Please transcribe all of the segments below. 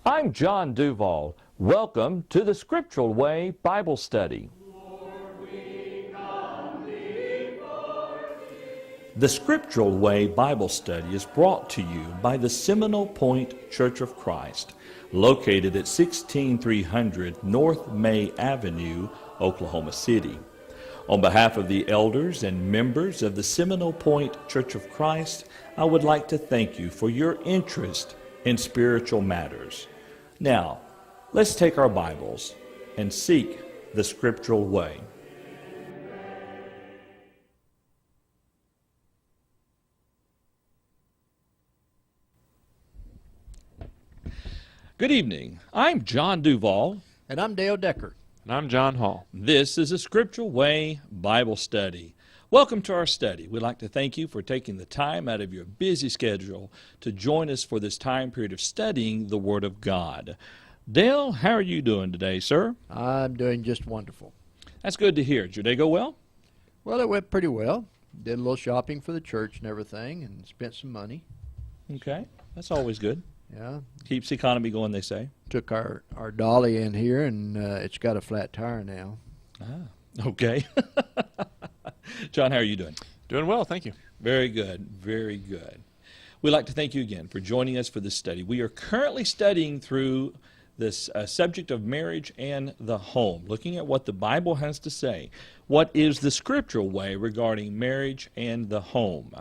I'm John Duval. Welcome to the Scriptural Way Bible Study. The Scriptural Way Bible Study is brought to you by the Seminole Point Church of Christ, located at 16300 North May Avenue, Oklahoma City. On behalf of the elders and members of the Seminole Point Church of Christ, I would like to thank you for your interest in spiritual matters. Now, let's take our Bibles and seek the Scriptural way. Good evening. I'm John Duval. And I'm Dale Decker. And I'm John Hall. This is a Scriptural Way Bible Study. Welcome to our study. We'd like to thank you for taking the time out of your busy schedule to join us for this time period of studying the Word of God. Dale, how are you doing today, sir? I'm doing just wonderful. That's good to hear. Did your day go well? Well, it went pretty well. Did a little shopping for the church and everything and spent some money. Okay, that's always good. Yeah. Keeps the economy going, they say. Took our dolly in here, and it's got a flat tire now. Ah, okay. John, how are you doing? Doing well, thank you. Very good, very good. We'd like to thank you again for joining us for this study. We are currently studying through this subject of marriage and the home, looking at what the Bible has to say. What is the scriptural way regarding marriage and the home?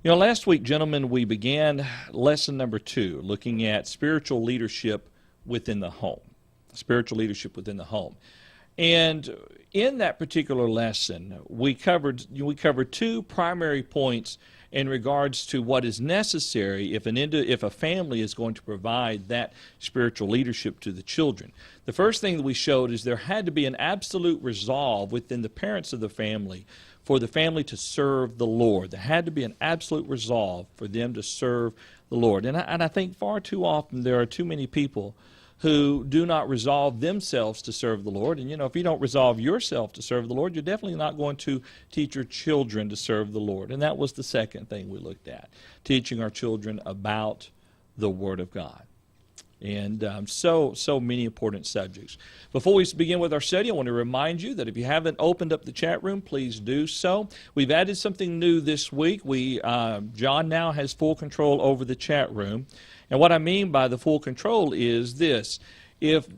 You know, last week, gentlemen, we began lesson number 2, looking at spiritual leadership within the home. Spiritual leadership within the home. And in that particular lesson, we covered 2 primary points in regards to what is necessary if a family is going to provide that spiritual leadership to the children. The first thing that we showed is there had to be an absolute resolve within the parents of the family for the family to serve the Lord. There had to be an absolute resolve for them to serve the Lord. And I think far too often there are too many people who do not resolve themselves to serve the Lord. And, you know, if you don't resolve yourself to serve the Lord, you're definitely not going to teach your children to serve the Lord. And that was the second thing we looked at, teaching our children about the Word of God. And so many important subjects. Before we begin with our study, I want to remind you that if you haven't opened up the chat room, please do so. We've added something new this week. John now has full control over the chat room. And what I mean by the full control is this. If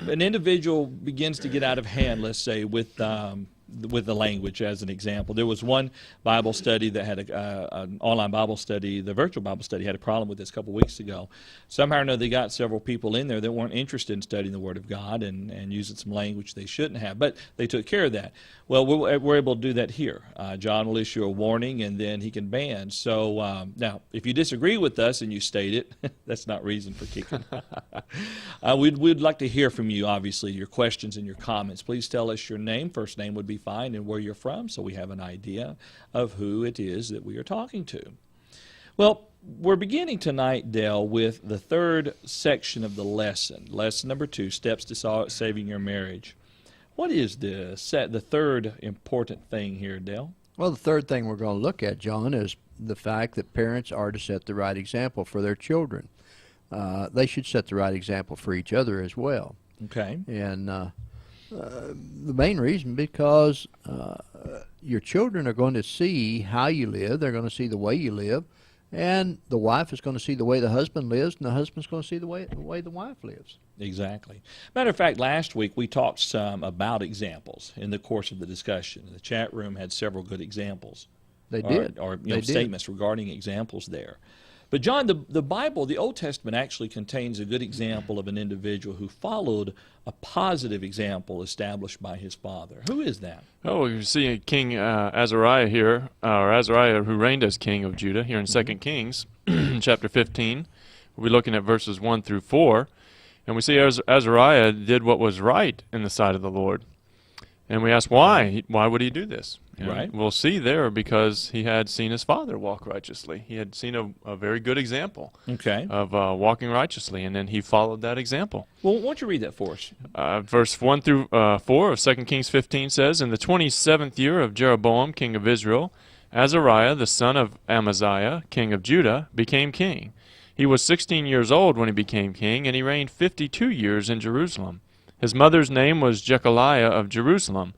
an individual begins to get out of hand, let's say, with the language as an example. There was one Bible study that had an online Bible study, the virtual Bible study had a problem with this a couple weeks ago. Somehow or another they got several people in there that weren't interested in studying the Word of God and using some language they shouldn't have, but they took care of that. Well, we're able to do that here. John will issue a warning and then he can ban. So now, if you disagree with us and you state it, that's not reason for kicking. We'd like to hear from you, obviously, your questions and your comments. Please tell us your name. First name would be fine, and where you're from, so we have an idea of who it is that we are talking to. Well, we're beginning tonight, Dale, with the third section of the lesson. Lesson number 2, Steps to Saving Your Marriage. What is the third important thing here, Dale? Well, the third thing we're going to look at, John, is the fact that parents are to set the right example for their children. They should set the right example for each other as well. Okay. And the main reason, because your children are going to see how you live, they're going to see the way you live, and the wife is going to see the way the husband lives, and the husband's going to see the way the wife lives. Exactly. Matter of fact, last week we talked some about examples in the course of the discussion. The chat room had several good examples. They did. Or statements regarding examples there. But John, the Bible, the Old Testament actually contains a good example of an individual who followed a positive example established by his father. Who is that? Oh, you see King Azariah here, or Azariah who reigned as king of Judah here in 2 Kings chapter 15. We'll be looking at verses 1 through 4. And we see Azariah did what was right in the sight of the Lord. And we ask why? Why would he do this? And right. We'll see there because he had seen his father walk righteously. He had seen a very good example of walking righteously, and then he followed that example. Well, why don't you read that for us? Verse 1 through 4 of 2 Kings 15 says, In the 27th year of Jeroboam, king of Israel, Azariah, the son of Amaziah, king of Judah, became king. He was 16 years old when he became king, and he reigned 52 years in Jerusalem. His mother's name was Jechaliah of Jerusalem.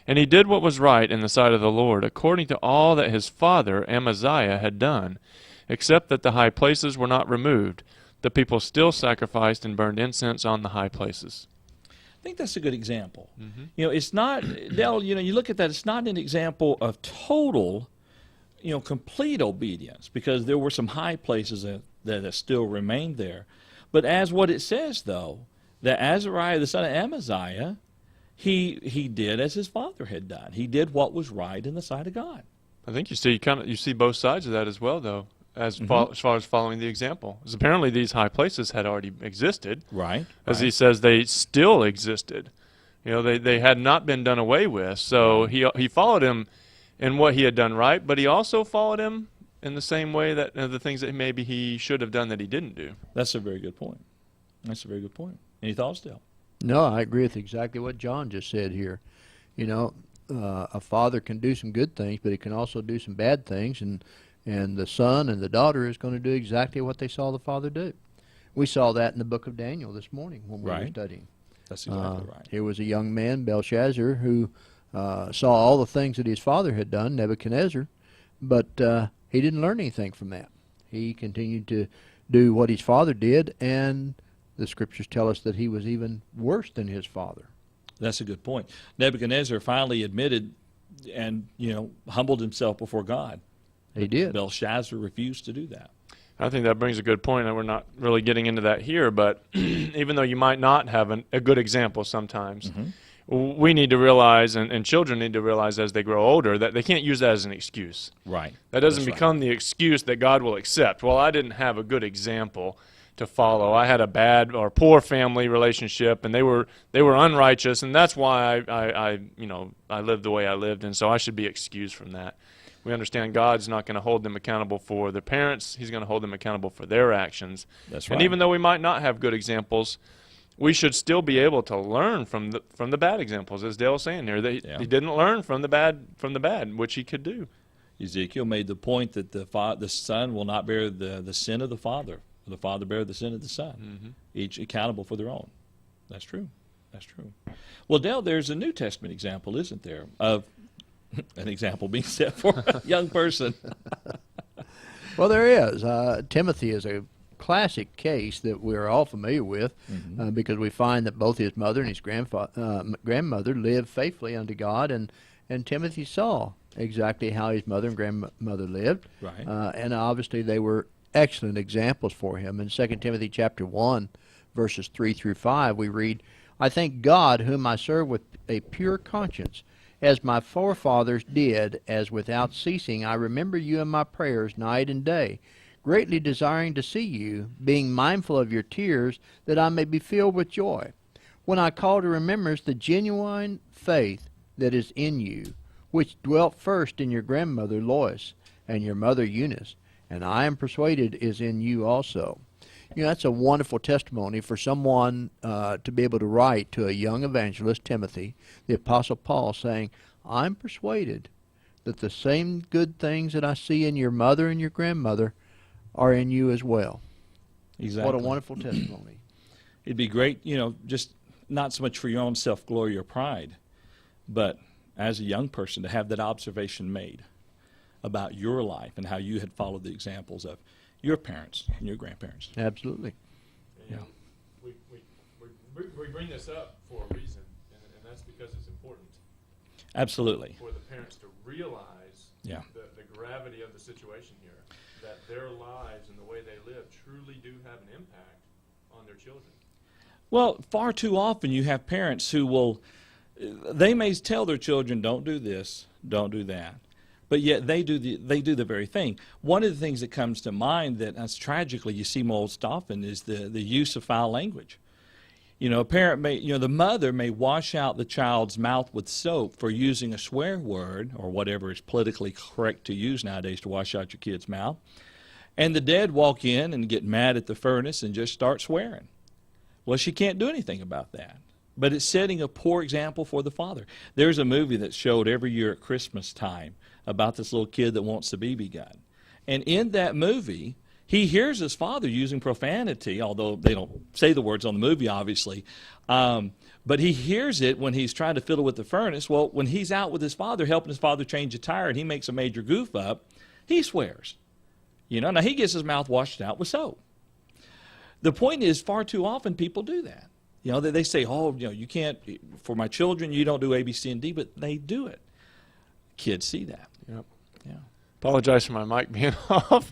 And he did what was right in the sight of the Lord, according to all that his father Amaziah had done, except that the high places were not removed. The people still sacrificed and burned incense on the high places. I think that's a good example. It's not, Dell, you look at that, it's not an example of total, complete obedience, because there were some high places that still remained there. But as what it says, though, that Azariah, the son of Amaziah, he did as his father had done. He did what was right in the sight of God. I think you see both sides of that as well, though, as far as following the example. Because apparently these high places had already existed. Right. As he says, they still existed. They had not been done away with. So he followed him in what he had done right, but he also followed him in the same way that the things that maybe he should have done that he didn't do. That's a very good point. Any thoughts, Dale? No, I agree with exactly what John just said here. A father can do some good things, but he can also do some bad things, and the son and the daughter is going to do exactly what they saw the father do. We saw that in the book of Daniel this morning when we were studying. That's exactly right. Here was a young man, Belshazzar, who saw all the things that his father had done, Nebuchadnezzar, but he didn't learn anything from that. He continued to do what his father did, and the scriptures tell us that he was even worse than his father. That's a good point. Nebuchadnezzar finally admitted and, humbled himself before God. He did. Belshazzar refused to do that. I think that brings a good point, and we're not really getting into that here, but even though you might not have a good example sometimes, we need to realize, and children need to realize as they grow older, that they can't use that as an excuse. Right. That doesn't become the excuse that God will accept. Well, I didn't have a good example to follow. I had a bad or poor family relationship, and they were unrighteous, and that's why I lived the way I lived, and so I should be excused from that. We understand God's not going to hold them accountable for their parents. He's going to hold them accountable for their actions. That's right. And even though we might not have good examples, we should still be able to learn from the bad examples, as Dale's saying here. He didn't learn from the bad, which he could do. Ezekiel made the point that the son will not bear the sin of the father. The father bear the sin of the son, each accountable for their own. That's true. Well, Dale, there's a New Testament example, isn't there, of an example being set for a young person? Well, there is. Timothy is a classic case that we're all familiar with because we find that both his mother and his grandmother lived faithfully unto God, and Timothy saw exactly how his mother and grandmother lived. Right. And obviously they were excellent examples for him. In 2 Timothy chapter 1, verses 3 through 5, we read, I thank God whom I serve with a pure conscience, as my forefathers did, as without ceasing I remember you in my prayers night and day, greatly desiring to see you, being mindful of your tears, that I may be filled with joy, when I call to remembrance the genuine faith that is in you, which dwelt first in your grandmother Lois and your mother Eunice, and I am persuaded is in you also. That's a wonderful testimony for someone to be able to write to a young evangelist, Timothy, the Apostle Paul, saying, I'm persuaded that the same good things that I see in your mother and your grandmother are in you as well. Exactly. What a wonderful testimony. It'd be great, just not so much for your own self-glory or pride, but as a young person to have that observation made about your life and how you had followed the examples of your parents and your grandparents. Absolutely. Yeah. We bring this up for a reason, and that's because it's important. Absolutely. For the parents to realize the gravity of the situation here, that their lives and the way they live truly do have an impact on their children. Well, far too often you have parents who they may tell their children, don't do this, don't do that. But yet they do the very thing. One of the things that comes to mind that tragically you see most often is the use of foul language. A parent may, the mother may wash out the child's mouth with soap for using a swear word or whatever is politically correct to use nowadays to wash out your kid's mouth. And the dad walk in and get mad at the furnace and just start swearing. Well, she can't do anything about that. But it's setting a poor example for the father. There's a movie that's showed every year at Christmas time about this little kid that wants a BB gun. And in that movie, He hears his father using profanity, although they don't say the words on the movie, obviously. But he hears it when he's trying to fiddle with the furnace. Well, when he's out with his father, helping his father change a tire, and he makes a major goof up, he swears. Now he gets his mouth washed out with soap. The point is, far too often people do that. They say, oh, you can't, for my children, you don't do A, B, C, and D, but they do it. Kids see that. Yep. Yeah. Apologize for my mic being off.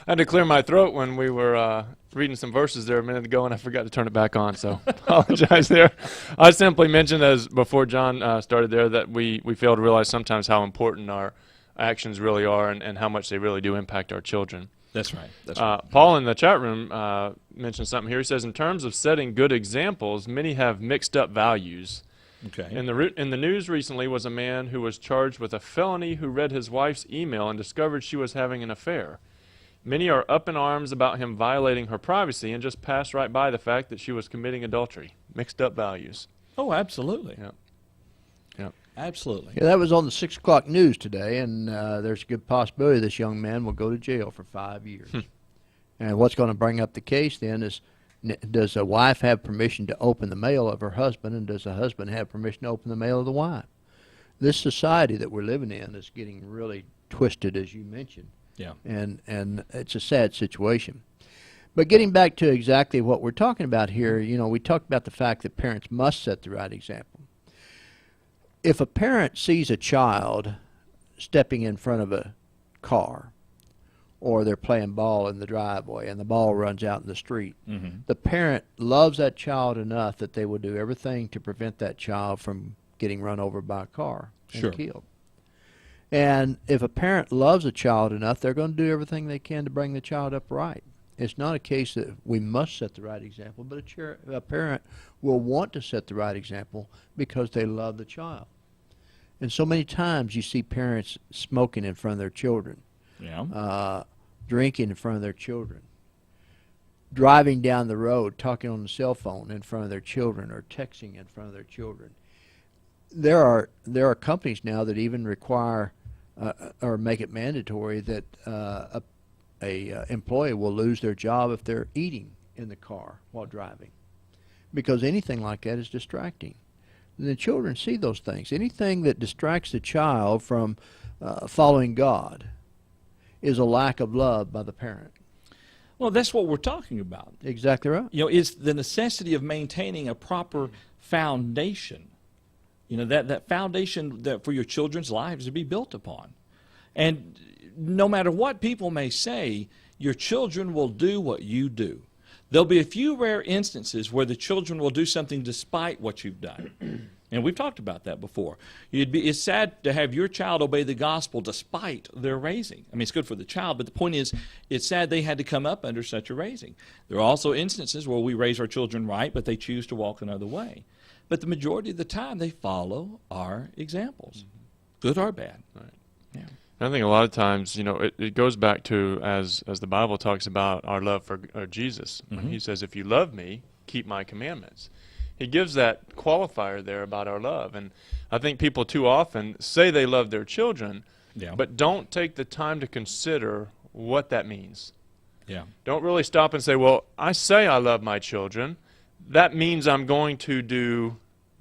I had to clear my throat when we were reading some verses there a minute ago, and I forgot to turn it back on, so apologize there. I simply mentioned, as before John started there, that we fail to realize sometimes how important our actions really are and how much they really do impact our children. That's right. That's right. Paul in the chat room mentioned something here. He says, in terms of setting good examples, many have mixed up values. Okay. In the news recently was a man who was charged with a felony who read his wife's email and discovered she was having an affair. Many are up in arms about him violating her privacy and just pass right by the fact that she was committing adultery. Mixed up values. Oh, absolutely. Yep. Absolutely. Yeah, that was on the 6 o'clock news today, and there's a good possibility this young man will go to jail for 5 years. And what's going to bring up the case then is, does a wife have permission to open the mail of her husband, and does the husband have permission to open the mail of the wife? This society that we're living in is getting really twisted, as you mentioned. Yeah. And it's a sad situation. But getting back to exactly what we're talking about here, we talked about the fact that parents must set the right example. If a parent sees a child stepping in front of a car, or they're playing ball in the driveway and the ball runs out in the street, the parent loves that child enough that they will do everything to prevent that child from getting run over by a car and killed. And if a parent loves a child enough, they're going to do everything they can to bring the child up right. It's not a case that we must set the right example, but a parent will want to set the right example because they love the child. And so many times you see parents smoking in front of their children, drinking in front of their children, driving down the road, talking on the cell phone in front of their children, or texting in front of their children. There are companies now that even require or make it mandatory that a employee will lose their job if they're eating in the car while driving, because anything like that is distracting. And the children see those things. Anything that distracts the child from following God is a lack of love by the parent. Well, that's what we're talking about. Exactly right. It's the necessity of maintaining a proper foundation. That foundation that for your children's lives to be built upon. And no matter what people may say, your children will do what you do. There'll be a few rare instances where the children will do something despite what you've done. And we've talked about that before. It's sad to have your child obey the gospel despite their raising. I mean, it's good for the child, but the point is, it's sad they had to come up under such a raising. There are also instances where we raise our children right, but they choose to walk another way. But the majority of the time, they follow our examples, good or bad. Right. Yeah. I think a lot of times, it goes back to, as the Bible talks about our love for Jesus. When he says, if you love me, keep my commandments. He gives that qualifier there about our love. And I think people too often say they love their children, but don't take the time to consider what that means. Yeah. Don't really stop and say, well, I say I love my children. That means I'm going to do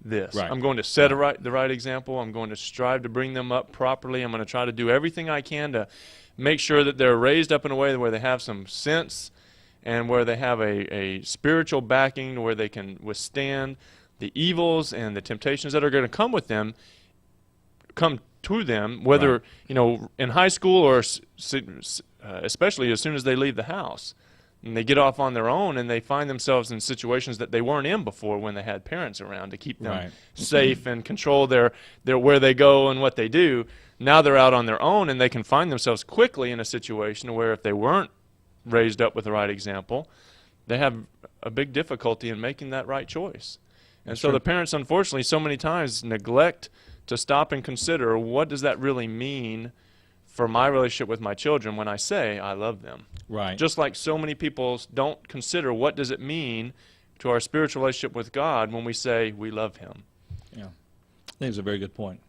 this. Right. I'm going to set the right example. I'm going to strive to bring them up properly. I'm going to try to do everything I can to make sure that they're raised up in a way where they have some sense and where they have a spiritual backing, where they can withstand the evils and the temptations that are going to come to them, whether in high school or especially as soon as they leave the house. And they get off on their own, and they find themselves in situations that they weren't in before when they had parents around to keep them safe and control their where they go and what they do. Now they're out on their own, and they can find themselves quickly in a situation where if they weren't raised up with the right example, they have a big difficulty in making that right choice. And so the parents, unfortunately, so many times neglect to stop and consider, what does that really mean for my relationship with my children when I say I love them? Right. Just like so many people don't consider what does it mean to our spiritual relationship with God when we say we love him. Yeah. I think it's a very good point.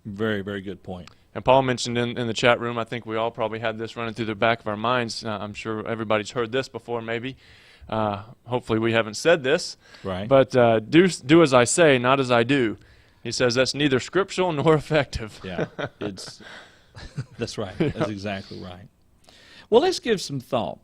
Very, very good point. And Paul mentioned in the chat room, I think we all probably had this running through the back of our minds. I'm sure everybody's heard this before, maybe. Hopefully we haven't said this. Right. But do as I say, not as I do. He says that's neither scriptural nor effective. Yeah, that's right. That's exactly right. Well, let's give some thought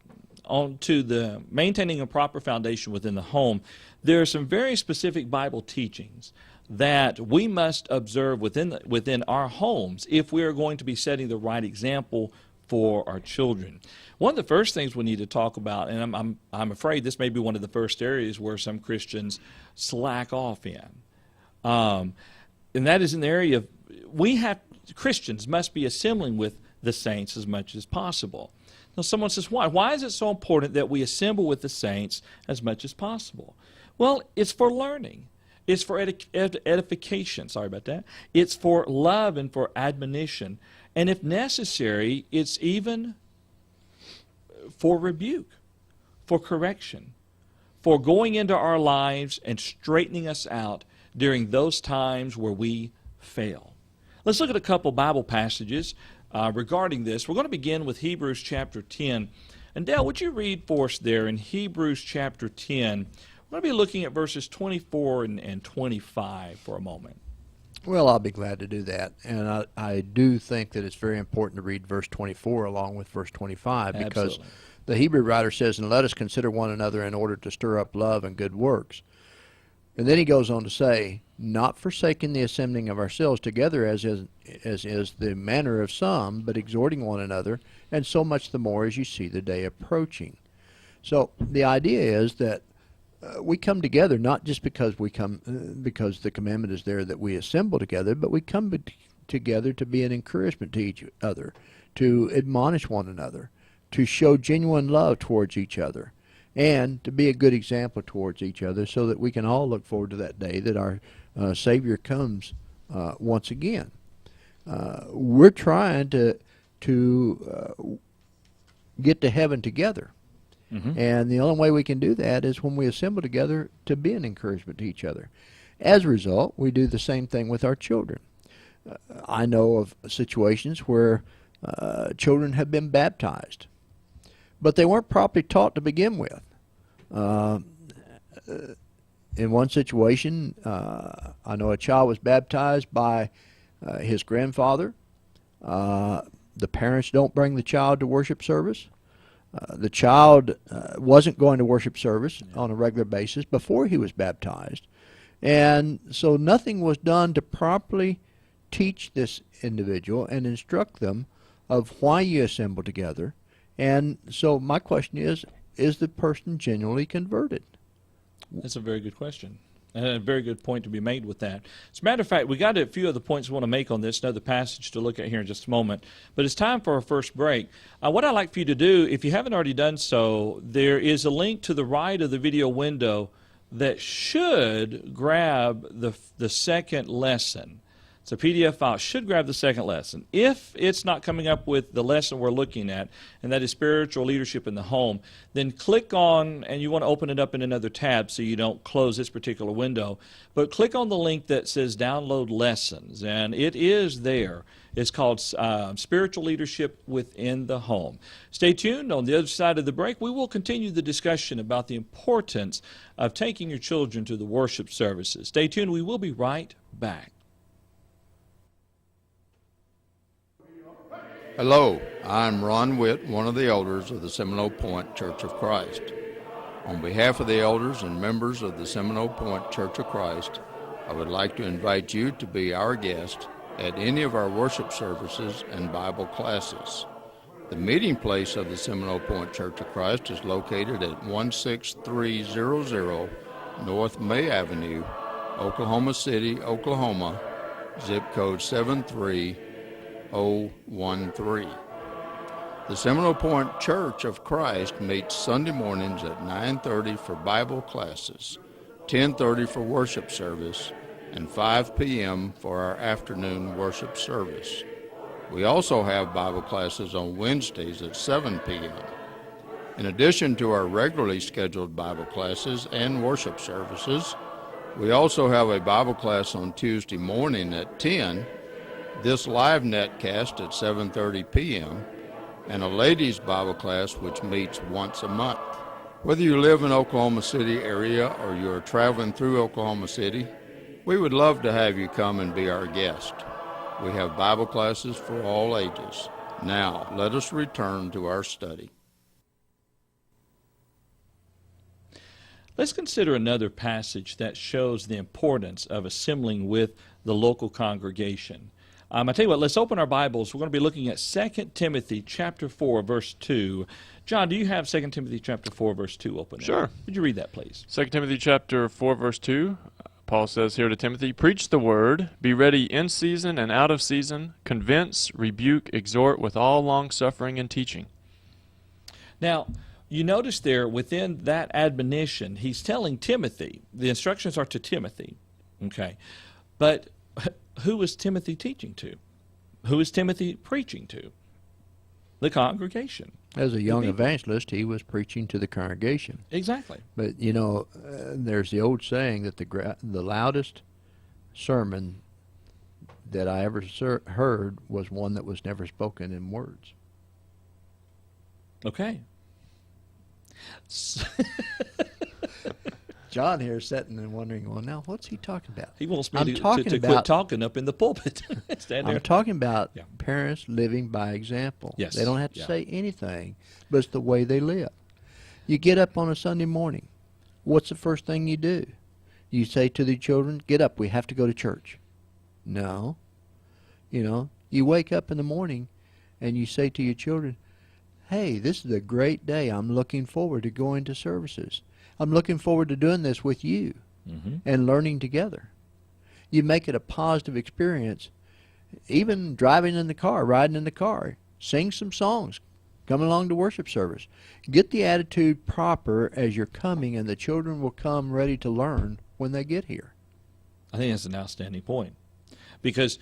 on to the maintaining a proper foundation within the home. There are some very specific Bible teachings that we must observe within our homes if we are going to be setting the right example for our children. One of the first things we need to talk about, and I'm afraid this may be one of the first areas where some Christians slack off in, and that is in the area of Christians must be assembling with the saints as much as possible. Now someone says, why? Why is it so important that we assemble with the saints as much as possible? Well, it's for learning. It's for edification. Sorry about that. It's for love and for admonition. And if necessary, it's even for rebuke, for correction, for going into our lives and straightening us out during those times where we fail. Let's look at a couple Bible passages regarding this. We're going to begin with Hebrews chapter 10. And Dale, would you read for us there in Hebrews chapter 10? We're going to be looking at verses 24 and 25 for a moment. Well, I'll be glad to do that. And I do think that it's very important to read verse 24 along with verse 25 because Absolutely. the Hebrew writer says, "And let us consider one another in order to stir up love and good works." And then he goes on to say, "Not forsaking the assembling of ourselves together as is the manner of some, but exhorting one another, and so much the more as you see the day approaching." So the idea is that we come together not just because because the commandment is there that we assemble together, but we come together to be an encouragement to each other, to admonish one another, to show genuine love towards each other, and to be a good example towards each other so that we can all look forward to that day that our Savior comes once again. We're trying to get to heaven together. Mm-hmm. And the only way we can do that is when we assemble together to be an encouragement to each other. As a result, we do the same thing with our children. I know of situations where children have been baptized, but they weren't properly taught to begin with. In one situation, I know a child was baptized by his grandfather. The parents don't bring the child to worship service. The child wasn't going to worship service on a regular basis before he was baptized. And so nothing was done to properly teach this individual and instruct them of why you assemble together. And so my question is the person genuinely converted? That's a very good question. And a very good point to be made with that. As a matter of fact, we got a few other points we want to make on this, another passage to look at here in just a moment. But it's time for our first break. What I'd like for you to do, if you haven't already done so, there is a link to the right of the video window that should grab the second lesson. It's a PDF file. Should grab the second lesson. If it's not coming up with the lesson we're looking at, and that is spiritual leadership in the home, then click on, and you want to open it up in another tab so you don't close this particular window, but click on the link that says download lessons, and it is there. It's called Spiritual Leadership Within the Home. Stay tuned. On the other side of the break, we will continue the discussion about the importance of taking your children to the worship services. Stay tuned. We will be right back. Hello, I'm Ron Witt, one of the elders of the Seminole Point Church of Christ. On behalf of the elders and members of the Seminole Point Church of Christ, I would like to invite you to be our guest at any of our worship services and Bible classes. The meeting place of the Seminole Point Church of Christ is located at 16300 North May Avenue, Oklahoma City, Oklahoma, zip code 73013. The Seminole Point Church of Christ meets Sunday mornings at 9:30 for Bible classes, 10:30 for worship service, and 5 p.m. for our afternoon worship service. We also have Bible classes on Wednesdays at 7 p.m. In addition to our regularly scheduled Bible classes and worship services, we also have a Bible class on Tuesday morning at 10 this live netcast at 7:30 p.m., and a ladies' Bible class which meets once a month. Whether you live in Oklahoma City area or you are traveling through Oklahoma City, we would love to have you come and be our guest. We have Bible classes for all ages. Now, let us return to our study. Let's consider another passage that shows the importance of assembling with the local congregation. I tell you what, let's open our Bibles. We're going to be looking at 2 Timothy chapter 4, verse 2. John, do you have 2 Timothy chapter 4, verse 2 open there? Sure. Would you read that, please? 2 Timothy chapter 4, verse 2, Paul says here to Timothy, "Preach the word, be ready in season and out of season, convince, rebuke, exhort with all long-suffering and teaching." Now, you notice there within that admonition, he's telling Timothy, the instructions are to Timothy, okay? But who is Timothy teaching to? Who is Timothy preaching to? The congregation. As a young evangelist, he was preaching to the congregation. Exactly. But, you know, there's the old saying that the loudest sermon that I ever heard was one that was never spoken in words. Okay. John here is sitting and wondering, well, now what's he talking about? He wants me I'm to talking quit about- talking up in the pulpit. Stand there. I'm talking about Yeah. parents living by example. Yes. They don't have to Yeah. say anything, but it's the way they live. You get up on a Sunday morning. What's the first thing you do? You say to the children, get up, we have to go to church. No. You know, you wake up in the morning and you say to your children, hey, this is a great day. I'm looking forward to going to services. I'm looking forward to doing this with you and learning together. You make it a positive experience, even driving in the car, riding in the car. Sing some songs. Come along to worship service. Get the attitude proper as you're coming, and the children will come ready to learn when they get here. I think that's an outstanding point. Because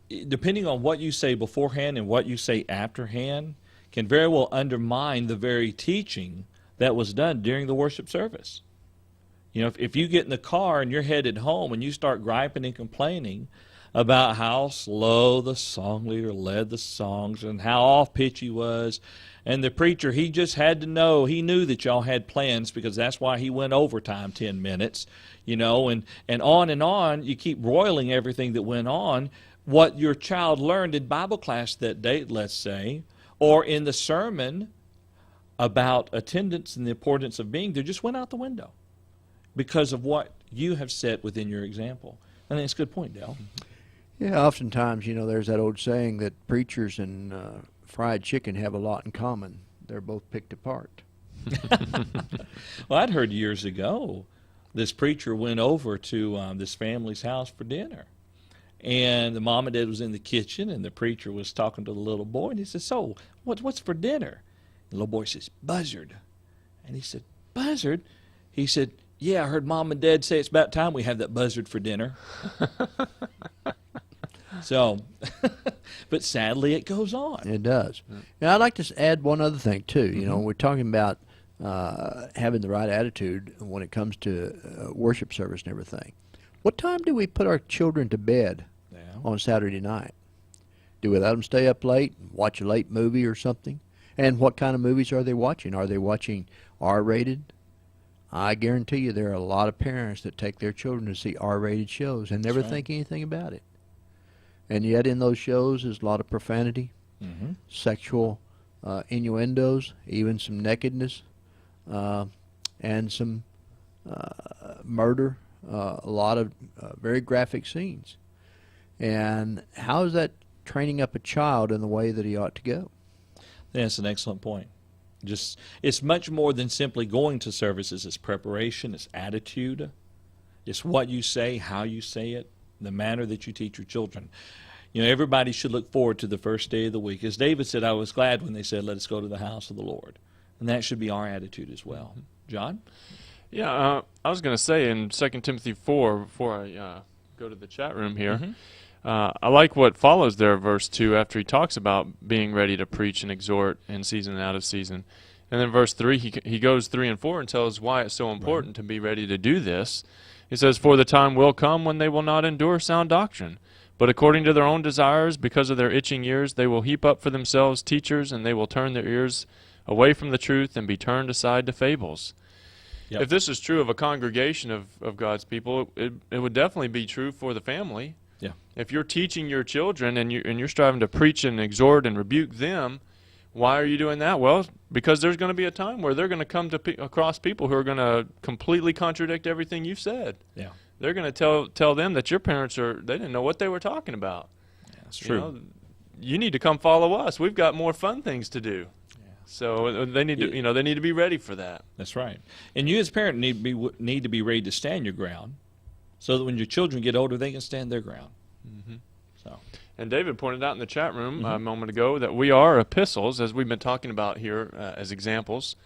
depending on what you say beforehand and what you say afterhand can very well undermine the very teaching that was done during the worship service. You know, if you get in the car and you're headed home and you start griping and complaining about how slow the song leader led the songs and how off-pitch he was, and the preacher, he just had to know, he knew that y'all had plans because that's why he went overtime 10 minutes, you know, and on, you keep roiling everything that went on. What your child learned in Bible class that day, let's say, or in the sermon about attendance and the importance of being there, just went out the window because of what you have set within your example. I think it's a good point, Dale. Yeah, oftentimes, you know, there's that old saying that preachers and fried chicken have a lot in common. They're both picked apart. Well, I'd heard years ago this preacher went over to this family's house for dinner. And the mom and dad was in the kitchen, and the preacher was talking to the little boy, and he said, so, what's for dinner? The little boy says, buzzard. And he said, buzzard? He said, yeah, I heard mom and dad say it's about time we have that buzzard for dinner. So, but sadly it goes on. It does. Now, I'd like to add one other thing, too. You know, we're talking about having the right attitude when it comes to worship service and everything. What time do we put our children to bed on Saturday night? Do we let them stay up late and watch a late movie or something? And what kind of movies are they watching? Are they watching R-rated? I guarantee you there are a lot of parents that take their children to see R-rated shows and never think anything about it. And yet in those shows there's a lot of profanity, sexual innuendos, even some nakedness, and some murder, a lot of very graphic scenes. And how is that training up a child in the way that he ought to go? That's an excellent point. It's much more than simply going to services. It's preparation, it's attitude, it's what you say, how you say it, the manner that you teach your children. You know, everybody should look forward to the first day of the week. As David said, I was glad when they said, let us go to the house of the Lord. And that should be our attitude as well. John? Yeah, I was going to say in 2 Timothy 4, before I go to the chat room here, I like what follows there, verse 2, after he talks about being ready to preach and exhort in season and out of season. And then verse 3, he goes 3 and 4 and tells why it's so important to be ready to do this. He says, for the time will come when they will not endure sound doctrine, But according to their own desires, because of their itching ears, they will heap up for themselves teachers, and they will turn their ears away from the truth and be turned aside to fables. Yep. If this is true of a congregation of God's people, it would definitely be true for the family. Yeah. If you're teaching your children and you're striving to preach and exhort and rebuke them, why are you doing that? Well, because there's going to be a time where they're going to come to across people who are going to completely contradict everything you've said. Yeah. They're going to tell them that your parents they didn't know what they were talking about. Yeah, that's true. You need to come follow us. We've got more fun things to do. So they need to, they need to be ready for that. That's right. And you as a parent need to be ready to stand your ground, so that when your children get older, they can stand their ground. Mm-hmm. So. And David pointed out in the chat room a moment ago that we are epistles, as we've been talking about here as examples,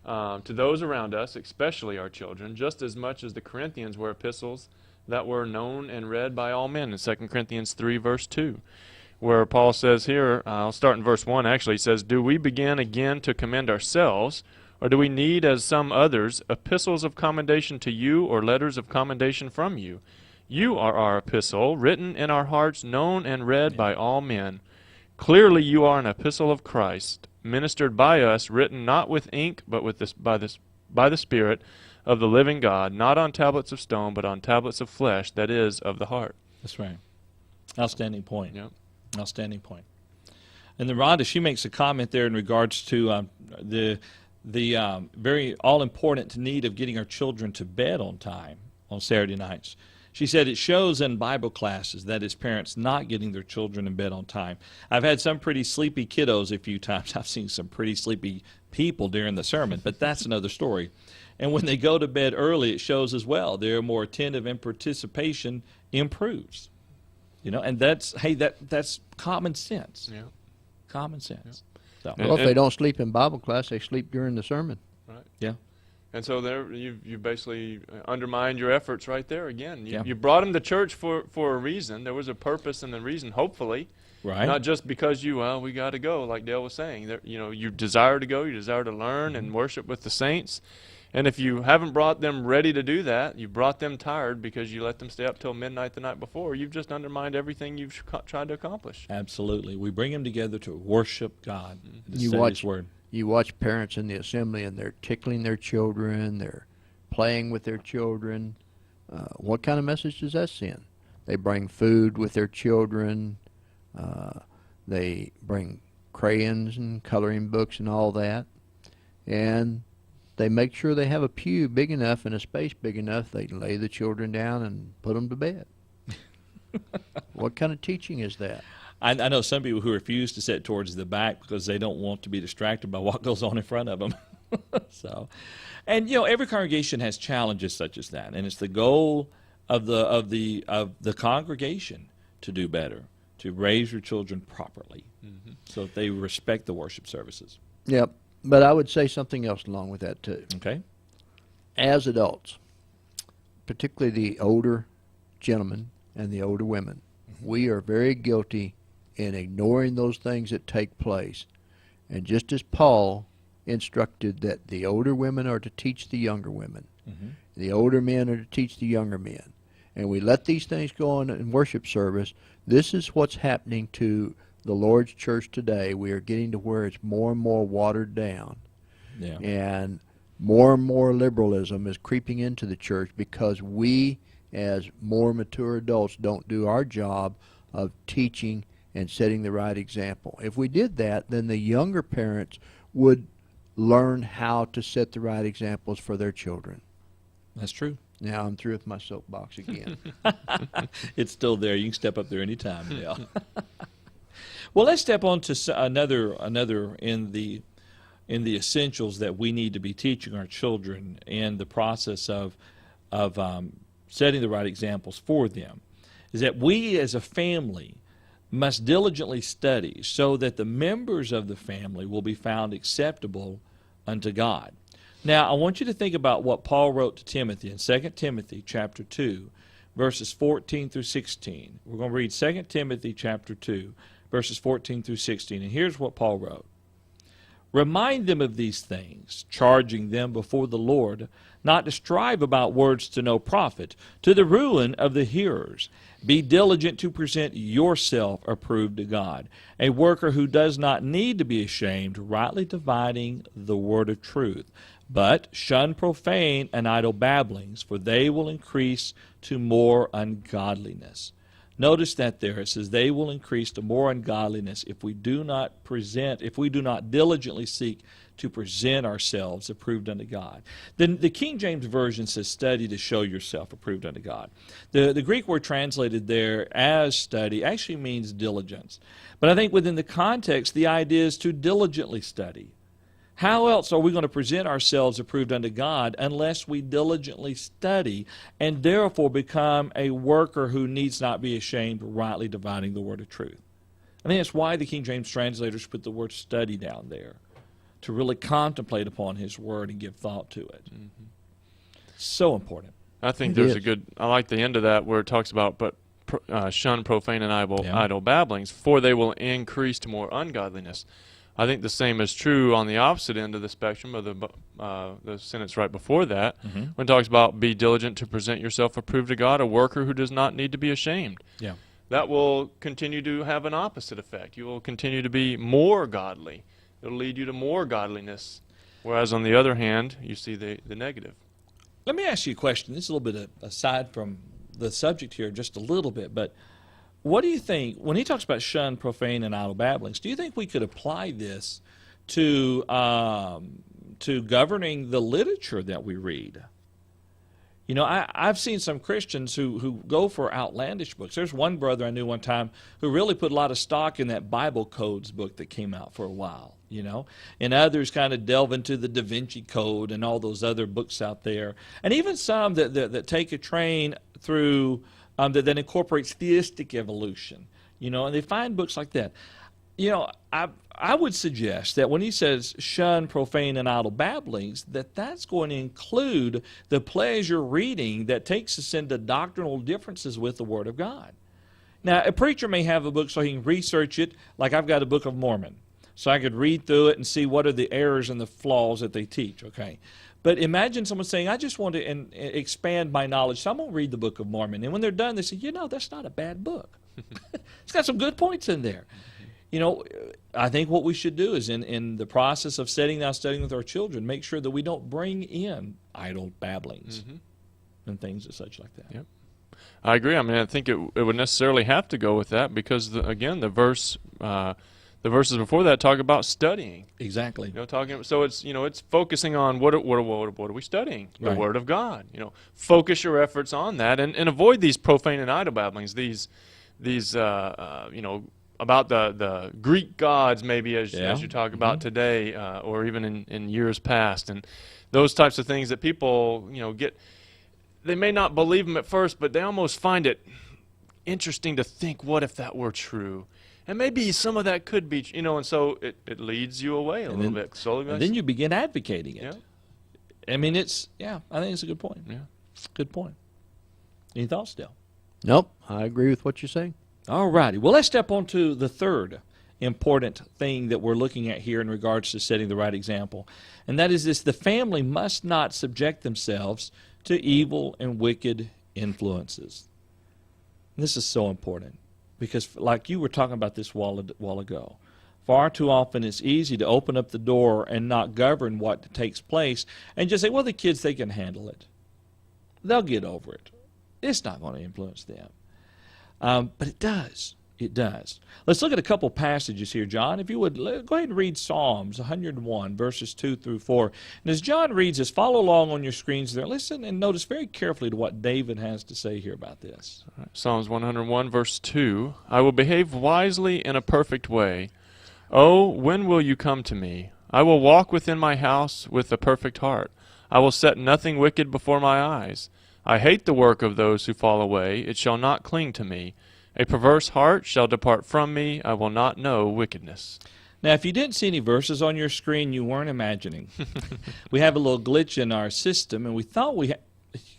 to those around us, especially our children, just as much as the Corinthians were epistles that were known and read by all men in 2 Corinthians 3, verse 2. Where Paul says here, I'll start in verse 1 actually, he says, "Do we begin again to commend ourselves, or do we need, as some others, epistles of commendation to you or letters of commendation from you? You are our epistle, written in our hearts, known and read by all men. Clearly you are an epistle of Christ, ministered by us, written not with ink, but by the Spirit of the living God, not on tablets of stone, but on tablets of flesh, that is, of the heart." That's right. Outstanding point. Yep. Outstanding point. And then Rhonda, she makes a comment there in regards to the very all-important need of getting our children to bed on time on Saturday nights. She said it shows in Bible classes that as parents not getting their children in bed on time. I've had some pretty sleepy kiddos a few times. I've seen some pretty sleepy people during the sermon, but that's another story. And when they go to bed early, it shows as well. They're more attentive and participation improves. And that's common sense. Yeah. Common sense. So. Well, if they don't sleep in Bible class, they sleep during the sermon. Right. Yeah. And so there, you basically undermined your efforts right there again. Yeah. You brought them to church for a reason. There was a purpose and a reason, hopefully. Right. Not just because we got to go, like Dale was saying. There, you desire to go, you desire to learn and worship with the saints. And if you haven't brought them ready to do that, you brought them tired because you let them stay up till midnight the night before, you've just undermined everything you've tried to accomplish. Absolutely. We bring them together to worship God. You watch parents in the assembly, and they're tickling their children, they're playing with their children. What kind of message does that send? They bring food with their children. They bring crayons and coloring books and all that. And they make sure they have a pew big enough and a space big enough they can lay the children down and put them to bed. What kind of teaching is that? I know some people who refuse to sit towards the back because they don't want to be distracted by what goes on in front of them. And every congregation has challenges such as that, and it's the goal of the congregation to do better, to raise your children properly, so that they respect the worship services. Yep. But I would say something else along with that, too. Okay. As adults, particularly the older gentlemen and the older women, we are very guilty in ignoring those things that take place. And just as Paul instructed that the older women are to teach the younger women, the older men are to teach the younger men, and we let these things go on in worship service, this is what's happening to the Lord's church today. We are getting to where it's more and more watered down. Yeah. And more liberalism is creeping into the church because we, as more mature adults, don't do our job of teaching and setting the right example. If we did that, then the younger parents would learn how to set the right examples for their children. That's true. Now I'm through with my soapbox again. It's still there. You can step up there anytime, Dale. Well, let's step on to another in the essentials that we need to be teaching our children in the process of setting the right examples for them, is that we as a family must diligently study so that the members of the family will be found acceptable unto God. Now, I want you to think about what Paul wrote to Timothy in 2 Timothy chapter 2, verses 14 through 16. We're going to read 2 Timothy chapter 2, verses 14 through 16. And here's what Paul wrote. Remind them of these things, charging them before the Lord not to strive about words to no profit, to the ruin of the hearers. Be diligent to present yourself approved to God, a worker who does not need to be ashamed, rightly dividing the word of truth. But shun profane and idle babblings, for they will increase to more ungodliness. Notice that there it says they will increase to more ungodliness if we do not diligently seek to present ourselves approved unto God. Then the King James Version says study to show yourself approved unto God. The Greek word translated there as study actually means diligence. But I think within the context, the idea is to diligently study. How else are we going to present ourselves approved unto God unless we diligently study and therefore become a worker who needs not be ashamed, rightly dividing the word of truth? I think that's why the King James translators put the word study down there, to really contemplate upon His Word and give thought to it. Mm-hmm. So important. I think I like the end of that where it talks about, but shun profane and idle babblings, for they will increase to more ungodliness. I think the same is true on the opposite end of the spectrum of the sentence right before that, mm-hmm. when it talks about be diligent to present yourself approved to God, a worker who does not need to be ashamed. Yeah. That will continue to have an opposite effect. You will continue to be more godly. It'll lead you to more godliness, whereas on the other hand, you see the negative. Let me ask you a question. This is a little bit aside from the subject here just a little bit, but what do you think, when he talks about shun profane and idle babblings, do you think we could apply this to governing the literature that we read? You know, I've seen some Christians who go for outlandish books. There's one brother I knew one time who really put a lot of stock in that Bible Codes book that came out for a while, you know. And others kind of delve into the Da Vinci Code and all those other books out there. And even some that take a train through, that incorporates theistic evolution, you know, and they find books like that. You know, I would suggest that when he says shun profane and idle babblings, that's going to include the pleasure reading that takes us into doctrinal differences with the Word of God. Now, a preacher may have a book so he can research it, like I've got a Book of Mormon, so I could read through it and see what are the errors and the flaws that they teach, okay? But imagine someone saying, I just want to expand my knowledge, so I'm going to read the Book of Mormon. And when they're done, they say, you know, that's not a bad book. It's got some good points in there. You know, I think what we should do is in the process of studying with our children, make sure that we don't bring in idle babblings mm-hmm. and things and such like that. Yep. I agree. I mean, I think it would necessarily have to go with that because, the verses before that talk about studying. Exactly. You know, so it's focusing on what are we studying? The right. Word of God. You know, focus your efforts on that and avoid these profane and idle babblings. These about the Greek gods, maybe as you talk about mm-hmm. today, or even in years past, and those types of things that people get. They may not believe them at first, but they almost find it interesting to think, what if that were true? And maybe some of that could be, and so it leads you away a little bit. Slowly, and then you begin advocating it. Yeah. I mean, I think it's a good point. Yeah. Good point. Any thoughts, Dale? Nope, I agree with what you're saying. All righty. Well, let's step on to the third important thing that we're looking at here in regards to setting the right example. And that is this: the family must not subject themselves to evil and wicked influences. And this is so important because, like you were talking about this a while ago, far too often it's easy to open up the door and not govern what takes place and just say, well, the kids, they can handle it. They'll get over it. It's not going to influence them. But it does. It does. Let's look at a couple passages here, John. If you would, go ahead and read Psalms 101, verses 2 through 4. And as John reads this, follow along on your screens there. Listen and notice very carefully to what David has to say here about this. Right. Psalms 101, verse 2. I will behave wisely in a perfect way. Oh, when will you come to me? I will walk within my house with a perfect heart. I will set nothing wicked before my eyes. I hate the work of those who fall away. It shall not cling to me. A perverse heart shall depart from me. I will not know wickedness. Now, if you didn't see any verses on your screen, you weren't imagining. We have a little glitch in our system, and we thought let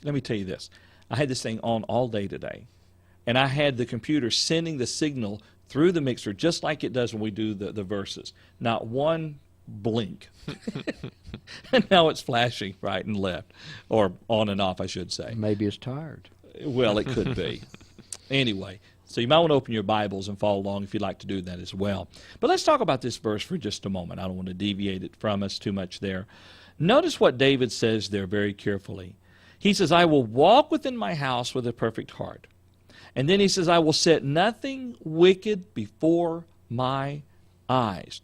me tell you this. I had this thing on all day today, and I had the computer sending the signal through the mixer just like it does when we do the verses. Not one blink. And now it's flashing right and left, or on and off, I should say. Maybe it's tired. Well, it could be. Anyway, so you might want to open your Bibles and follow along if you'd like to do that as well. But let's talk about this verse for just a moment. I don't want to deviate it from us too much there. Notice what David says there very carefully. He says, I will walk within my house with a perfect heart. And then he says, I will set nothing wicked before my eyes.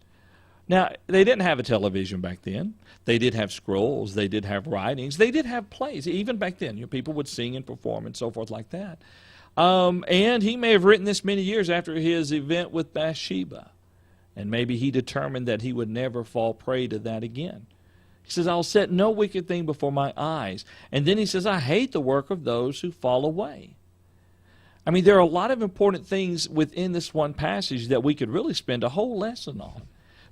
Now, they didn't have a television back then. They did have scrolls. They did have writings. They did have plays. Even back then, people would sing and perform and so forth like that. And he may have written this many years after his event with Bathsheba. And maybe he determined that he would never fall prey to that again. He says, I'll set no wicked thing before my eyes. And then he says, I hate the work of those who fall away. I mean, there are a lot of important things within this one passage that we could really spend a whole lesson on.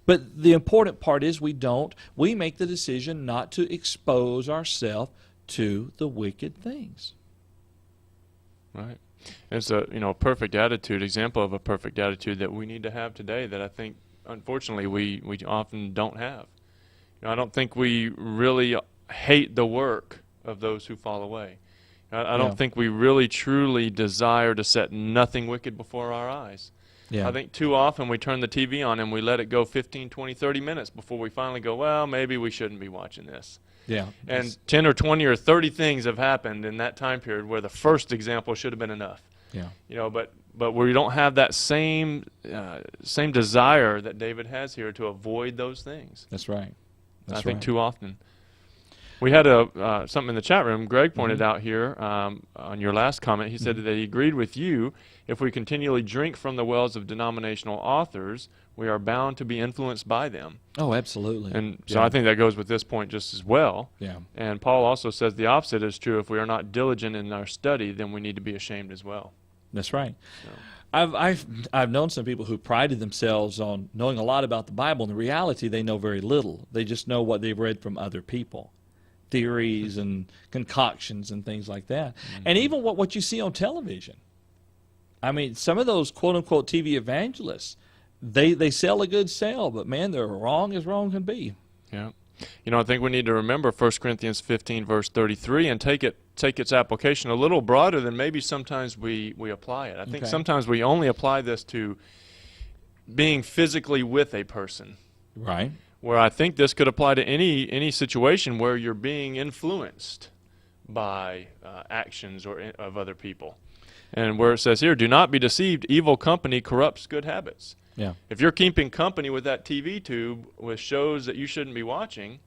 But the important part is we make the decision not to expose ourselves to the wicked things. Right. It's a perfect attitude, example of a perfect attitude that we need to have today that I think, unfortunately, we often don't have. I don't think we really hate the work of those who fall away. I don't think we really truly desire to set nothing wicked before our eyes. Yeah. I think too often we turn the TV on and we let it go 15, 20, 30 minutes before we finally go, well, maybe we shouldn't be watching this. Yeah. And 10 or 20 or 30 things have happened in that time period where the first example should have been enough. Yeah. But we don't have that same desire that David has here to avoid those things. That's right. I think too often. We had something in the chat room. Greg pointed out here on your last comment. He said that he agreed with you. If we continually drink from the wells of denominational authors, we are bound to be influenced by them. Oh, absolutely. And so I think that goes with this point just as well. Yeah. And Paul also says the opposite is true. If we are not diligent in our study, then we need to be ashamed as well. That's right. So. I've known some people who prided themselves on knowing a lot about the Bible. In reality, they know very little. They just know what they've read from other people. Theories and concoctions and things like that. Mm-hmm. And even what you see on television. I mean, some of those quote-unquote TV evangelists, they sell a good sale, but man, they're wrong as wrong can be. Yeah. I think we need to remember 1 Corinthians 15, verse 33, and take its application a little broader than maybe sometimes we apply it. I think sometimes we only apply this to being physically with a person. Right. Where I think this could apply to any situation where you're being influenced by actions of other people. And where it says here, do not be deceived, evil company corrupts good habits. Yeah. If you're keeping company with that TV tube with shows that you shouldn't be watching,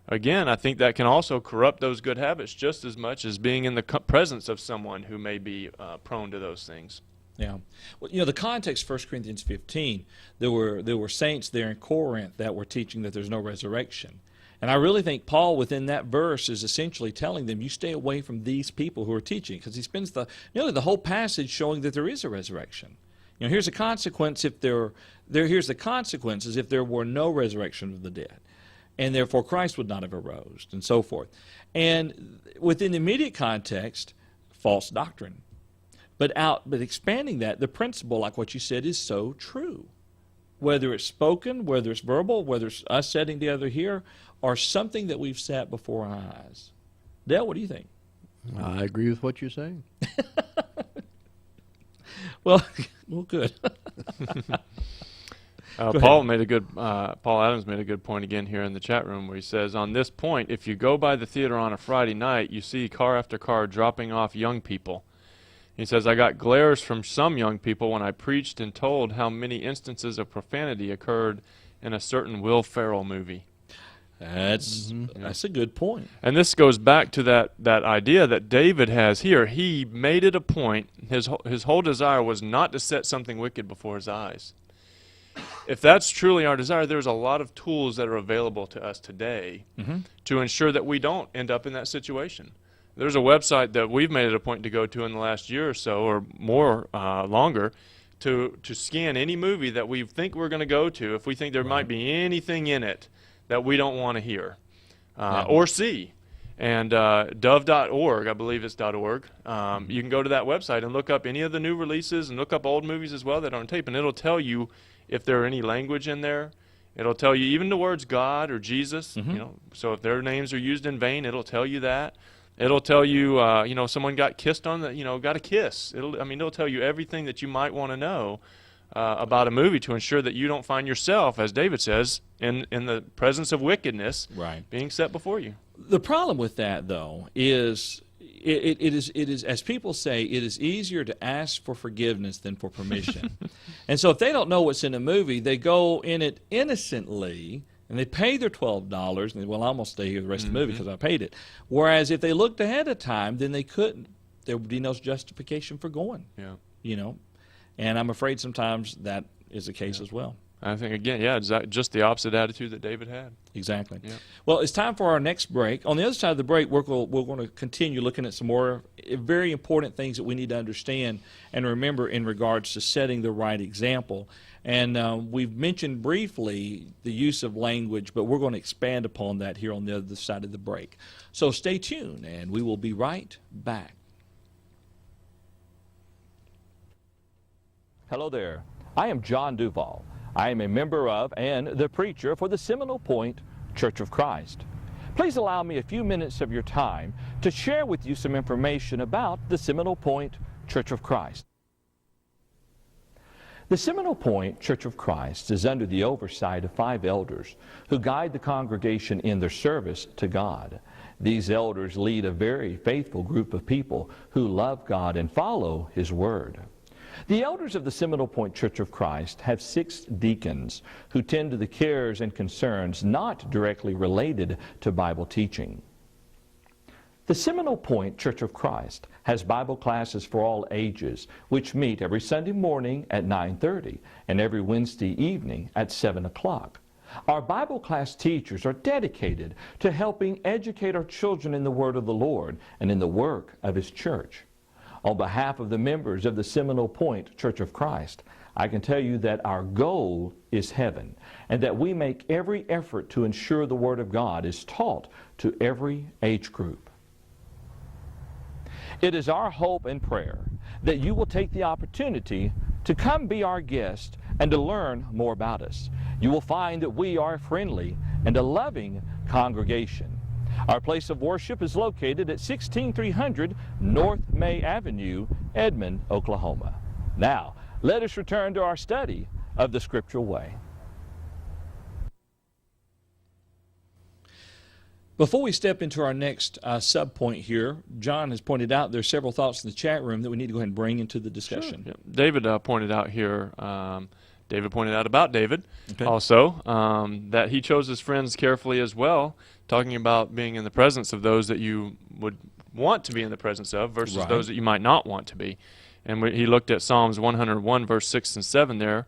again, I think that can also corrupt those good habits just as much as being in the presence of someone who may be prone to those things. Yeah. Well, the context, 1 Corinthians 15, there were saints there in Corinth that were teaching that there's no resurrection. And I really think Paul, within that verse, is essentially telling them, you stay away from these people who are teaching, because he spends the whole passage showing that there is a resurrection. Here's the consequence if here's the consequences if there were no resurrection of the dead, and therefore Christ would not have arose, and so forth. And within the immediate context, false doctrine. But expanding that, the principle, like what you said, is so true. Whether it's spoken, whether it's verbal, whether it's us sitting together here, or something that we've sat before our eyes. Dale, what do you think? I agree with what you're saying. Well, good. Paul Adams made a good point again here in the chat room where he says, on this point, if you go by the theater on a Friday night, you see car after car dropping off young people. He says, I got glares from some young people when I preached and told how many instances of profanity occurred in a certain Will Ferrell movie. That's a good point. And this goes back to that idea that David has here. He made it a point, his whole desire was not to set something wicked before his eyes. If that's truly our desire, there's a lot of tools that are available to us today to ensure that we don't end up in that situation. There's a website that we've made it a point to go to in the last year or so, or more longer, to scan any movie that we think we're going to go to if we think there might be anything in it that we don't want to hear or see. And dove.org, I believe it's .org, you can go to that website and look up any of the new releases and look up old movies as well that are on tape, and it'll tell you if there are any language in there, It'll tell you even the words God or Jesus. Mhm. You know, so if their names are used in vain, it'll tell you that. It'll tell you, you know, someone got kissed on the, you know, got a kiss. It'll tell you everything that you might want to know about a movie to ensure that you don't find yourself, as David says, in the presence of wickedness, Right. being set before you. The problem with that, though, is it is, as people say, it is easier to ask for forgiveness than for permission. And so if they don't know what's in a movie, they go in it innocently, and they pay their $12, and well, I'm going to stay here the rest of the movie because I paid it. Whereas if they looked ahead of time, then they couldn't. There would be no justification for going, Yeah. you know. And I'm afraid sometimes that is the case as well. I think, again, yeah, just the opposite attitude that David had. Exactly. Yeah. Well, it's time for our next break. On the other side of the break, we're going to continue looking at some more very important things that we need to understand and remember in regards to setting the right example. And we've mentioned briefly the use of language, but we're going to expand upon that here on the other side of the break. So stay tuned, and we will be right back. Hello there. I am John Duval. I am a member of and the preacher for the Seminole Point Church of Christ. Please allow me a few minutes of your time to share with you some information about the Seminole Point Church of Christ. The Seminole Point Church of Christ is under the oversight of 5 elders who guide the congregation in their service to God. These elders lead a very faithful group of people who love God and follow His Word. The elders of the Seminole Point Church of Christ have 6 deacons who tend to the cares and concerns not directly related to Bible teaching. The Seminole Point Church of Christ has Bible classes for all ages, which meet every Sunday morning at 9:30 and every Wednesday evening at 7 o'clock. Our Bible class teachers are dedicated to helping educate our children in the Word of the Lord and in the work of His church. On behalf of the members of the Seminole Point Church of Christ, I can tell you that our goal is heaven, and that we make every effort to ensure the Word of God is taught to every age group. It is our hope and prayer that you will take the opportunity to come be our guest and to learn more about us. You will find that we are a friendly and a loving congregation. Our place of worship is located at 16300 North May Avenue, Edmond, Oklahoma. Now, let us return to our study of the Scriptural way. Before we step into our next sub-point here, John has pointed out there are several thoughts in the chat room that we need to go ahead and bring into the discussion. Sure. Yeah. David pointed out here, David pointed out about David Okay. also, that he chose his friends carefully as well, talking about being in the presence of those that you would want to be in the presence of versus Right. those that you might not want to be. And he looked at Psalms 101, verse 6 and 7 there,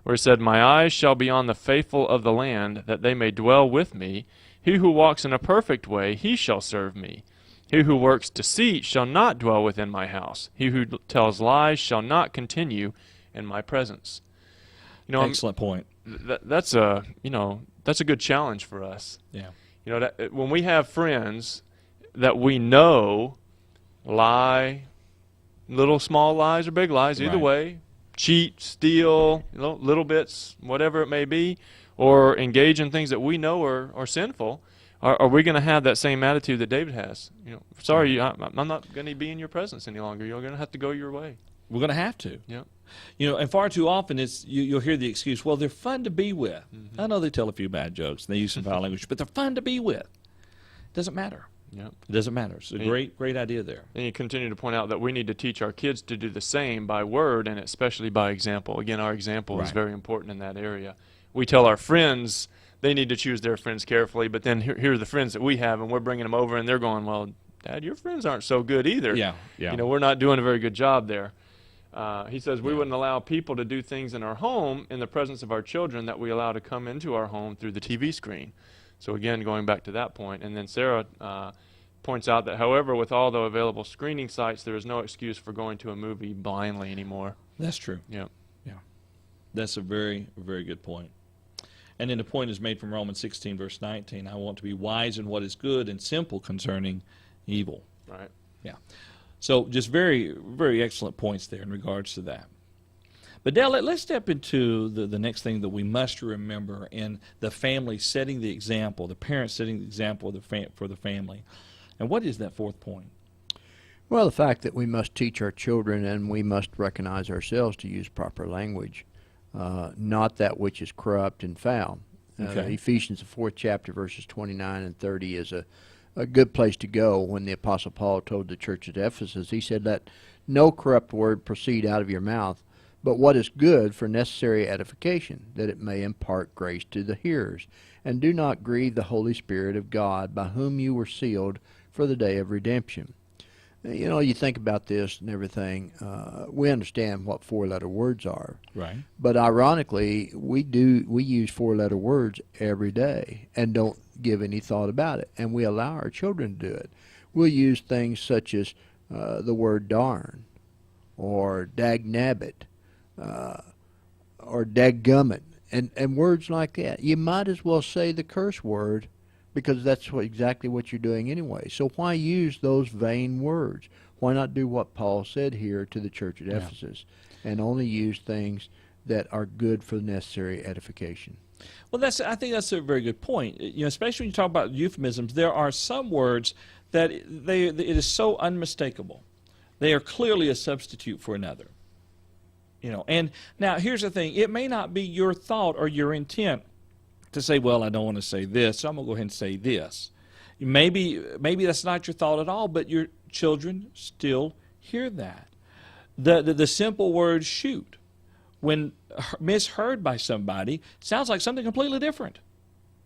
where he said, "My eyes shall be on the faithful of the land, that they may dwell with me. He who walks in a perfect way, he shall serve me. He who works deceit shall not dwell within my house. He who tells lies shall not continue in my presence." You know, Excellent point. that's a good challenge for us. Yeah. You know, that when we have friends that we know lie, little small lies or big lies, either Right. way, cheat, steal, little bits, whatever it may be, or engage in things that we know are sinful, are we going to have that same attitude that David has? You know, sorry, I'm not going to be in your presence any longer. You're going to have to go your way. We're going to have to. Yeah. You know, and far too often you'll hear the excuse, well, they're fun to be with. Mm-hmm. I know they tell a few bad jokes and they use some foul language, but they're fun to be with. It doesn't matter. Yeah. It doesn't matter. It's a great idea there. And you continue to point out that we need to teach our kids to do the same by word and especially by example. Again, our example is Right. very important in that area. We tell our friends they need to choose their friends carefully, but then here are the friends that we have, and we're bringing them over, and they're going, well, Dad, your friends aren't so good either. Yeah. You know, we're not doing a very good job there. He says we wouldn't allow people to do things in our home in the presence of our children that we allow to come into our home through the TV screen. So again, going back to that point. And then Sarah points out that, however, with all the available screening sites, there is no excuse for going to a movie blindly anymore. That's true. Yeah. That's a very, very good point. And then the point is made from Romans 16, verse 19. I want to be wise in what is good and simple concerning evil. Right. Yeah. So just very, very excellent points there in regards to that. But Dale, let's step into the next thing that we must remember in the family setting the example, the parents setting the example for the family. And what is that fourth point? Well, the fact that we must teach our children and we must recognize ourselves to use proper language, not that which is corrupt and foul. Okay. Ephesians, the 4th chapter, verses 29 and 30 is a good place to go when the Apostle Paul told the church at Ephesus. He said, "Let no corrupt word proceed out of your mouth, but what is good for necessary edification, that it may impart grace to the hearers. And do not grieve the Holy Spirit of God, by whom you were sealed for the day of redemption." You know, you think about this and everything, we understand what four-letter words are. Right. But ironically, we use four-letter words every day and don't give any thought about it. And we allow our children to do it. We'll use things such as the word darn, or dagnabbit, or dadgummit, and words like that. You might as well say the curse word, because that's exactly what you're doing anyway. So why use those vain words? Why not do what Paul said here to the church at Ephesus, and only use things that are good for necessary edification? Well, I think that's a very good point. You know, especially when you talk about euphemisms, there are some words that it is so unmistakable. They are clearly a substitute for another. You know, and now here's the thing: it may not be your thought or your intent to say, well, I don't want to say this, so I'm going to go ahead and say this. Maybe that's not your thought at all, but your children still hear that. The simple word shoot, when misheard by somebody, sounds like something completely different.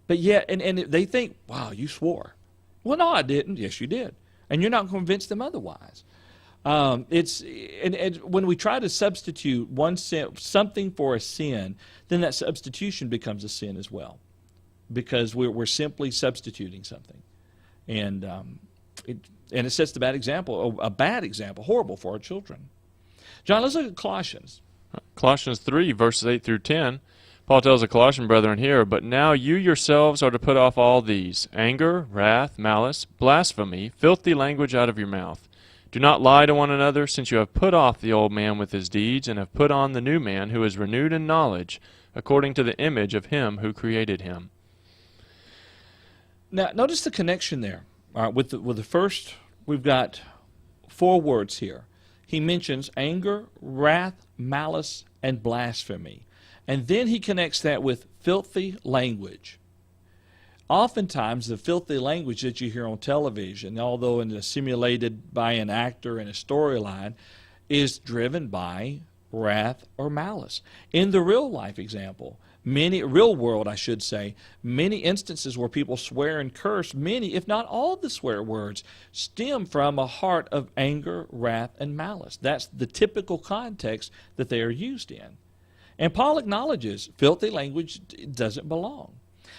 But yet, and they think, wow, you swore. Well, no, I didn't. Yes, you did. And you're not going to convince them otherwise. And when we try to substitute one sin, something for a sin, then that substitution becomes a sin as well, because we're simply substituting something, and it sets the bad example, a bad example, horrible for our children. John, let's look at Colossians. Colossians 3, verses 8 through 10. Paul tells the Colossian brethren here, "But now you yourselves are to put off all these: anger, wrath, malice, blasphemy, filthy language out of your mouth. Do not lie to one another, since you have put off the old man with his deeds, and have put on the new man, who is renewed in knowledge, according to the image of him who created him." Now, notice the connection there. All right, with the first, we've got four words here. He mentions anger, wrath, malice, and blasphemy. And then he connects that with filthy language. Oftentimes, the filthy language that you hear on television, although simulated by an actor in a storyline, is driven by wrath or malice. In the real life example, real world, I should say, many instances where people swear and curse, many, if not all the swear words, stem from a heart of anger, wrath, and malice. That's the typical context that they are used in. And Paul acknowledges filthy language doesn't belong.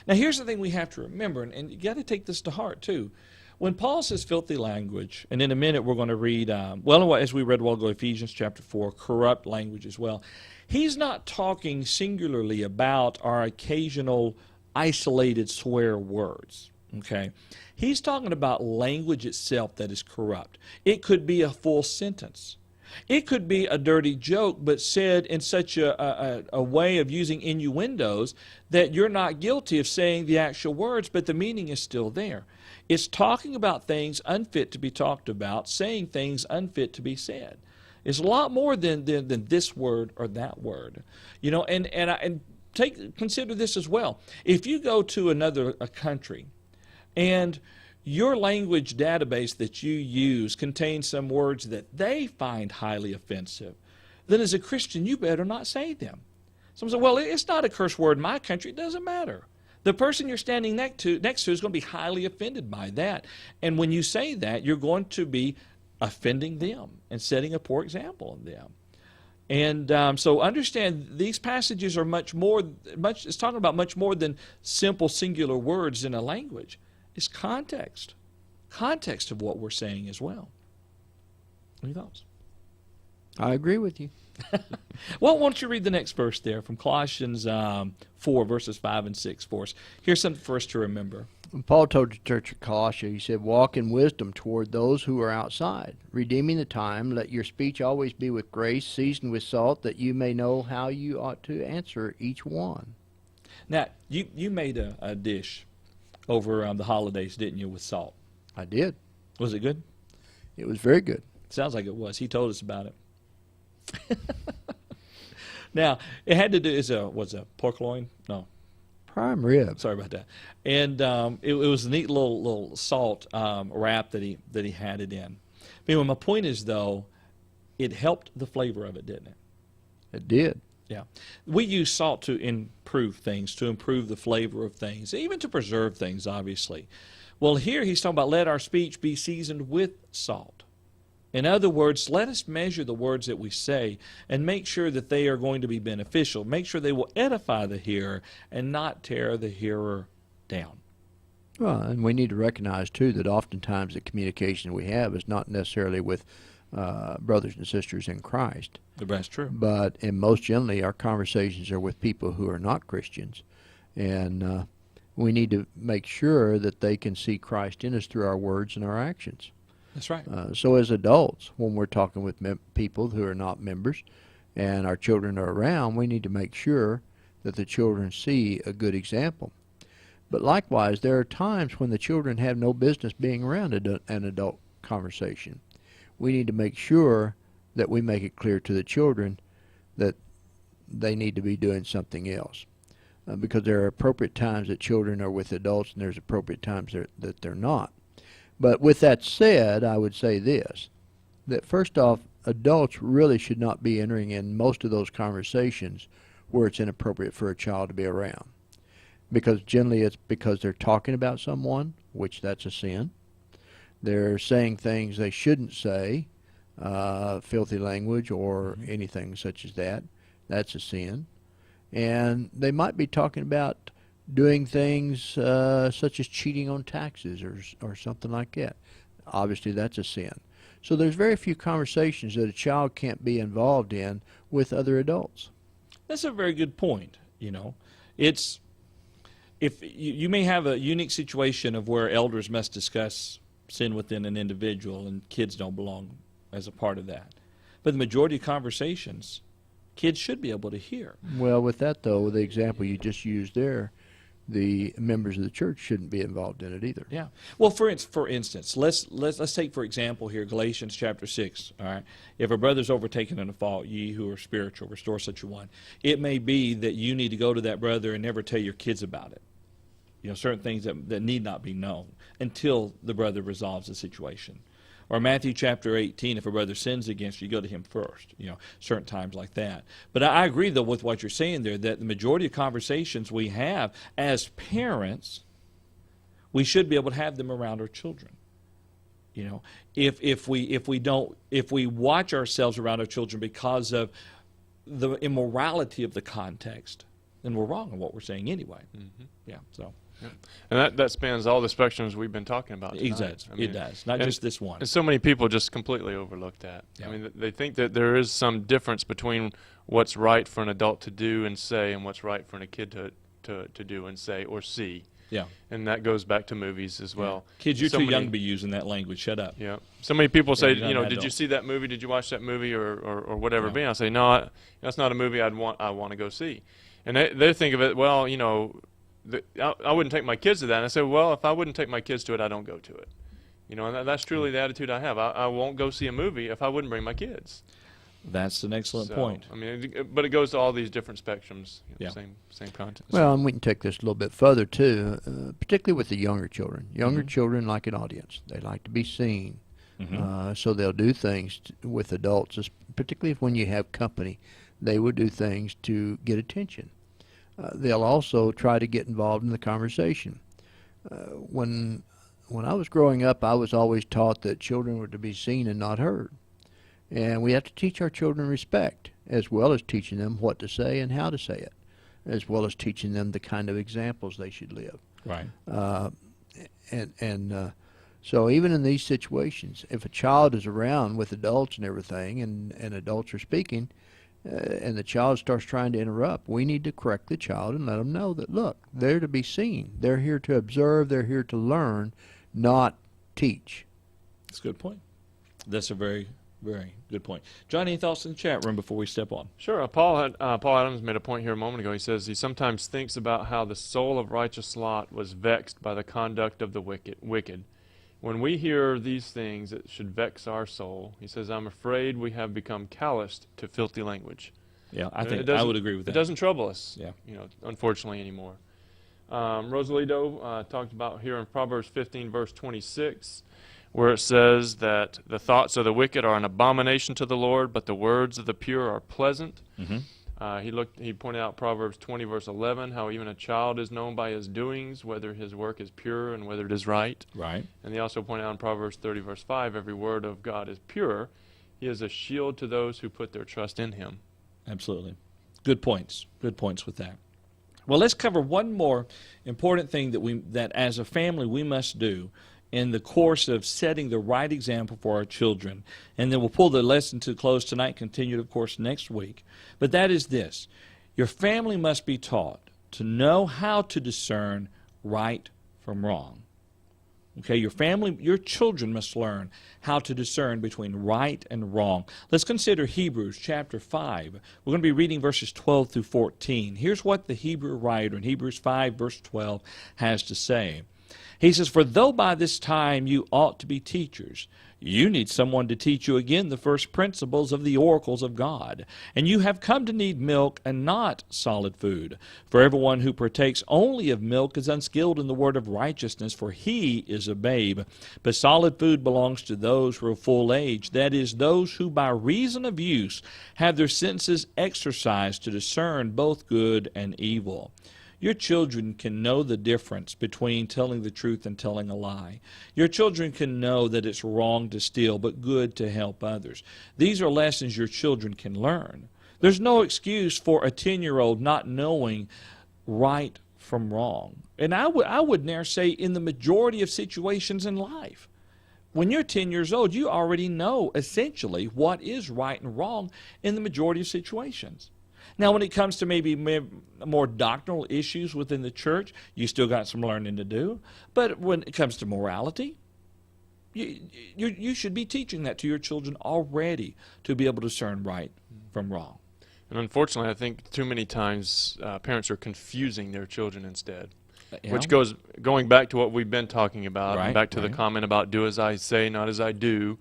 Now, here's the thing we have to remember, and you got to take this to heart, too. When Paul says filthy language, and in a minute we're going to read, as we read a while ago, Ephesians chapter 4, corrupt language as well, he's not talking singularly about our occasional isolated swear words, okay? He's talking about language itself that is corrupt. It could be a full sentence. It could be a dirty joke, but said in such a way of using innuendos that you're not guilty of saying the actual words, but the meaning is still there. It's talking about things unfit to be talked about, saying things unfit to be said. It's a lot more than this word or that word. You know, and consider this as well. If you go to a country and your language database that you use contains some words that they find highly offensive, then as a Christian, you better not say them. Someone says, well, it's not a curse word in my country. It doesn't matter. The person you're standing next to is going to be highly offended by that. And when you say that, you're going to be offending them and setting a poor example of them. And so understand these passages are it's talking about much more than simple singular words in a language. It's context of what we're saying as well. Any thoughts? I agree with you. Well, why don't you read the next verse there from Colossians 4, verses 5 and 6 for us. Here's something for us to remember. Paul told the church of Colossia, he said, walk in wisdom toward those who are outside, redeeming the time. Let your speech always be with grace, seasoned with salt, that you may know how you ought to answer each one. Now, you made a dish over the holidays, didn't you, with salt? I did. Was it good? It was very good. Sounds like it was. He told us about it. Now, it had to do, was a pork loin? No. Prime rib. Sorry about that. And it was a neat little salt wrap that he had it in. Anyway, my point is, though, it helped the flavor of it, didn't it? It did. Yeah. We use salt to improve things, to improve the flavor of things, even to preserve things, obviously. Well, here he's talking about let our speech be seasoned with salt. In other words, let us measure the words that we say and make sure that they are going to be beneficial. Make sure they will edify the hearer and not tear the hearer down. Well, and we need to recognize, too, that oftentimes the communication we have is not necessarily with brothers and sisters in Christ. That's true. But and most generally, our conversations are with people who are not Christians. And we need to make sure that they can see Christ in us through our words and our actions. That's right. So as adults, when we're talking with people who are not members and our children are around, we need to make sure that the children see a good example. But likewise, there are times when the children have no business being around an adult conversation. We need to make sure that we make it clear to the children that they need to be doing something else. Because there are appropriate times that children are with adults and there's appropriate times that they're not. But with that said, I would say this, that first off, adults really should not be entering in most of those conversations where it's inappropriate for a child to be around. Because generally it's because they're talking about someone, which that's a sin. They're saying things they shouldn't say, filthy language or anything such as that. That's a sin. And they might be talking about doing things such as cheating on taxes or something like that. Obviously, that's a sin. So there's very few conversations that a child can't be involved in with other adults. That's a very good point. It's if you may have a unique situation of where elders must discuss sin within an individual and kids don't belong as a part of that. But the majority of conversations, kids should be able to hear. Well, with that, though, the example you just used there, the members of the church shouldn't be involved in it either. Yeah. Well, for instance, let's take for example here Galatians chapter 6. All right. If a brother's overtaken in a fault, ye who are spiritual, restore such a one. It may be that you need to go to that brother and never tell your kids about it. Certain things that need not be known until the brother resolves the situation. Or Matthew chapter 18, if a brother sins against you, go to him first, certain times like that. But I agree, though, with what you're saying there, that the majority of conversations we have as parents, we should be able to have them around our children. If we watch ourselves around our children because of the immorality of the context, then we're wrong in what we're saying anyway. Mm-hmm. Yeah, so. Yeah. And that spans all the spectrums we've been talking about tonight. Exactly. It does, not just this one. And so many people just completely overlook that. Yeah. I mean, they think that there is some difference between what's right for an adult to do and say and what's right for a kid to do and say or see. Yeah. And that goes back to movies as well. Yeah. Kids, you're too young to be using that language. Shut up. Yeah. So many people say, did you see that movie? Did you watch that movie or whatever? Yeah. I say, no, that's not a movie I want to go see. And they think of it, well, I wouldn't take my kids to that. And I said, well, if I wouldn't take my kids to it, I don't go to it. And that's truly the attitude I have. I won't go see a movie if I wouldn't bring my kids. That's an excellent point. I mean, but it goes to all these different spectrums, same content. Well, and we can take this a little bit further, too, particularly with the younger children. Younger children like an audience. They like to be seen. Mm-hmm. So they'll do things with adults, particularly when you have company. They will do things to get attention. They'll also try to get involved in the conversation. When I was growing up, I was always taught that children were to be seen and not heard. And we have to teach our children respect, as well as teaching them what to say and how to say it, as well as teaching them the kind of examples they should live. Right. So even in these situations, if a child is around with adults and everything, and adults are speaking, and the child starts trying to interrupt, we need to correct the child and let them know that, look, they're to be seen. They're here to observe. They're here to learn, not teach. That's a good point. That's a very, very good point. John, any thoughts in the chat room before we step on? Sure. Paul Adams made a point here a moment ago. He says he sometimes thinks about how the soul of righteous Lot was vexed by the conduct of the wicked. When we hear these things, it should vex our soul. He says, I'm afraid we have become calloused to filthy language. Yeah, I think I would agree with that. It doesn't trouble us, Yeah. Unfortunately anymore. Rosalito talked about here in Proverbs 15, verse 26, where it says that the thoughts of the wicked are an abomination to the Lord, but the words of the pure are pleasant. Mm-hmm. He pointed out Proverbs 20, verse 11, how even a child is known by his doings, whether his work is pure and whether it is right. Right. And he also pointed out in Proverbs 30, verse 5, every word of God is pure. He is a shield to those who put their trust in him. Absolutely. Good points. Good points with that. Well, let's cover one more important thing that as a family we must do in the course of setting the right example for our children. And then we'll pull the lesson to close tonight, continued, of course, next week. But that is this. Your family must be taught to know how to discern right from wrong. Okay, your children must learn how to discern between right and wrong. Let's consider Hebrews chapter 5. We're going to be reading verses 12 through 14. Here's what the Hebrew writer in Hebrews 5, verse 12 has to say. He says, for though by this time you ought to be teachers, you need someone to teach you again the first principles of the oracles of God. And you have come to need milk and not solid food. For everyone who partakes only of milk is unskilled in the word of righteousness, for he is a babe. But solid food belongs to those who are full age, that is, those who by reason of use have their senses exercised to discern both good and evil. Your children can know the difference between telling the truth and telling a lie. Your children can know that it's wrong to steal, but good to help others. These are lessons your children can learn. There's no excuse for a 10-year-old not knowing right from wrong. And I would dare say in the majority of situations in life. When you're 10 years old, you already know essentially what is right and wrong in the majority of situations. Now, when it comes to maybe more doctrinal issues within the church, you still got some learning to do. But when it comes to morality, you should be teaching that to your children already to be able to discern right from wrong. And unfortunately, I think too many times parents are confusing their children instead. Yeah. Which going back to what we've been talking about, Right, and back to the right. comment about do as I say, not as I do.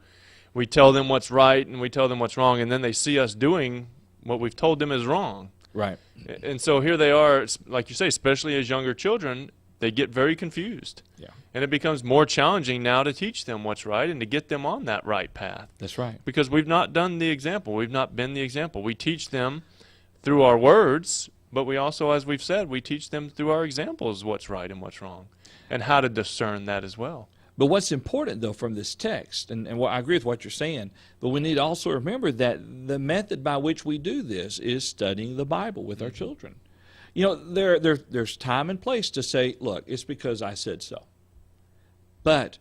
We tell them what's right and we tell them what's wrong, and then they see us doing what we've told them is wrong. Right. And so here they are, like you say, especially as younger children, they get very confused. Yeah. And it becomes more challenging now to teach them what's right and to get them on that right path. That's right. Because we've not done the example. We've not been the example. We teach them through our words, but we also, as we've said, we teach them through our examples what's right and what's wrong and how to discern that as well. But what's important, though, from this text, and I agree with what you're saying, but we need to also remember that the method by which we do this is studying the Bible with our children. You know, there's time and place to say, look, it's because I said so. But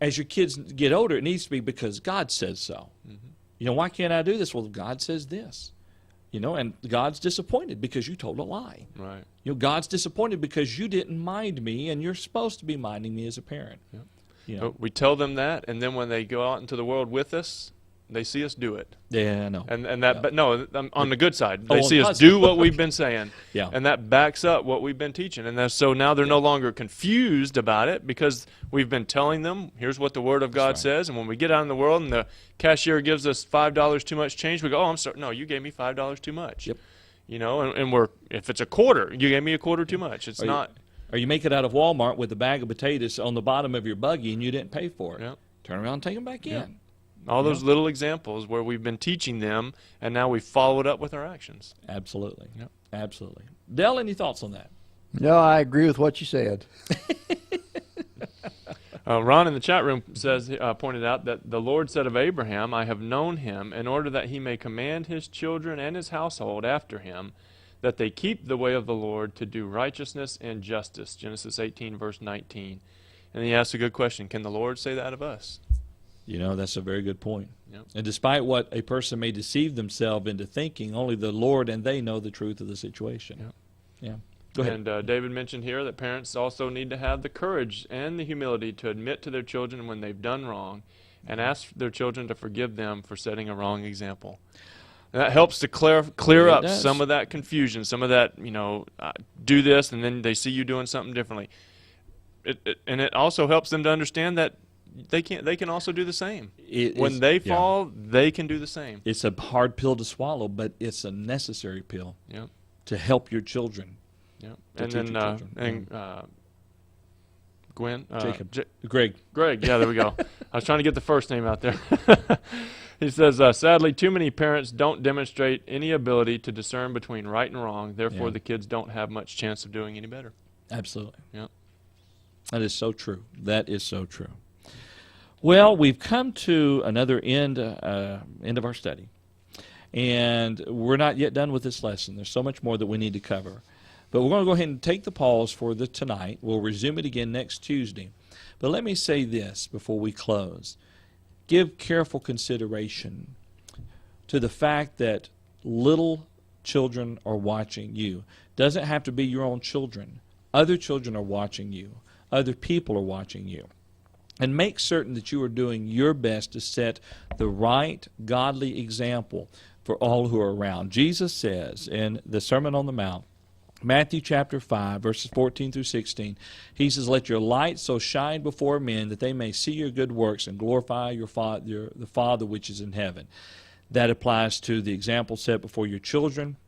as your kids get older, it needs to be because God says so. Mm-hmm. You know, why can't I do this? Well, God says this. You know, and God's disappointed because you told a lie. Right. You know, God's disappointed because you didn't mind me, and you're supposed to be minding me as a parent. Yep. You know? We tell them that, and then when they go out into the world with us, they see us do it. Yeah, I know. And that, Yeah. but no, on the good side, Oh, they on see the us positive. do what we've been saying. Yeah. And that backs up what we've been teaching. And so now they're no longer confused about it because we've been telling them, here's what the Word of God right. says. And when we get out in the world and the cashier gives us $5 too much change, we go, oh, I'm sorry. No, you gave me $5 too much. Yep. You know, and if it's a quarter, you gave me a quarter too much. It's not. Or you make it out of Walmart with a bag of potatoes on the bottom of your buggy and you didn't pay for it. Yeah. Turn around and take them back in. Yeah. All those little examples where we've been teaching them, and now we follow it up with our actions. Absolutely. Yep. Absolutely. Dell, any thoughts on that? No, I agree with what you said. Ron in the chat room says, pointed out that the Lord said of Abraham, I have known him in order that he may command his children and his household after him, that they keep the way of the Lord to do righteousness and justice. Genesis 18, verse 19. And he asks a good question. Can the Lord say that of us? That's a very good point. Yep. And despite what a person may deceive themselves into thinking, only the Lord and they know the truth of the situation. Yep. Yeah. Go ahead. And David mentioned here that parents also need to have the courage and the humility to admit to their children when they've done wrong and ask their children to forgive them for setting a wrong example. And that helps to clear up does. some of that confusion, some of that, do this and then they see you doing something differently. And it also helps them to understand that they can also do the same. When they fall, they can do the same. It's a hard pill to swallow, but it's a necessary pill to help your children. Yeah. To And teach then your children. Gwen? Jacob. Greg. Greg, yeah, there we go. I was trying to get the first name out there. He says, sadly, too many parents don't demonstrate any ability to discern between right and wrong. Therefore, the kids don't have much chance of doing any better. Absolutely. Yeah. That is so true. That is so true. Well, we've come to another end of our study. And we're not yet done with this lesson. There's so much more that we need to cover. But we're going to go ahead and take the pause for tonight. We'll resume it again next Tuesday. But let me say this before we close. Give careful consideration to the fact that little children are watching you. Doesn't have to be your own children. Other children are watching you. Other people are watching you. And make certain that you are doing your best to set the right, godly example for all who are around. Jesus says in the Sermon on the Mount, Matthew chapter 5, verses 14 through 16, he says, "Let your light so shine before men that they may see your good works and glorify the Father which is in heaven." That applies to the example set before your children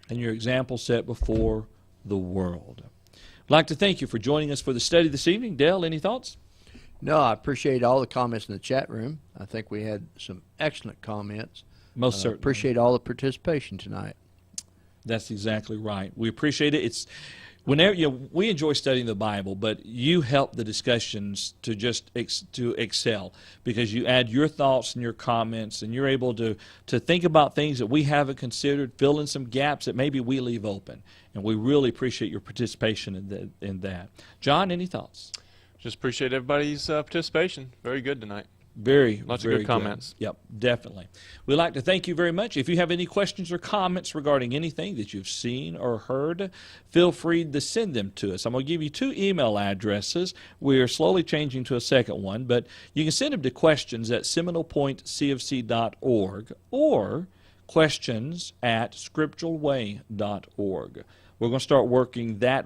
and your example set before the world. I'd like to thank you for joining us for the study this evening. Dale, any thoughts? No, I appreciate all the comments in the chat room. I think we had some excellent comments. Most certainly. Appreciate all the participation tonight. That's exactly right. We appreciate it. It's whenever we enjoy studying the Bible, but you help the discussions to just to excel because you add your thoughts and your comments, and you're able to think about things that we haven't considered, fill in some gaps that maybe we leave open, and we really appreciate your participation in that. John, any thoughts? Just appreciate everybody's participation. Very good tonight. Lots of good comments. Yep, definitely. We'd like to thank you very much. If you have any questions or comments regarding anything that you've seen or heard, feel free to send them to us. I'm going to give you 2 email addresses. We're slowly changing to a second one, but you can send them to questions@SeminolePointCFC.org or questions@scripturalway.org. We're going to start working that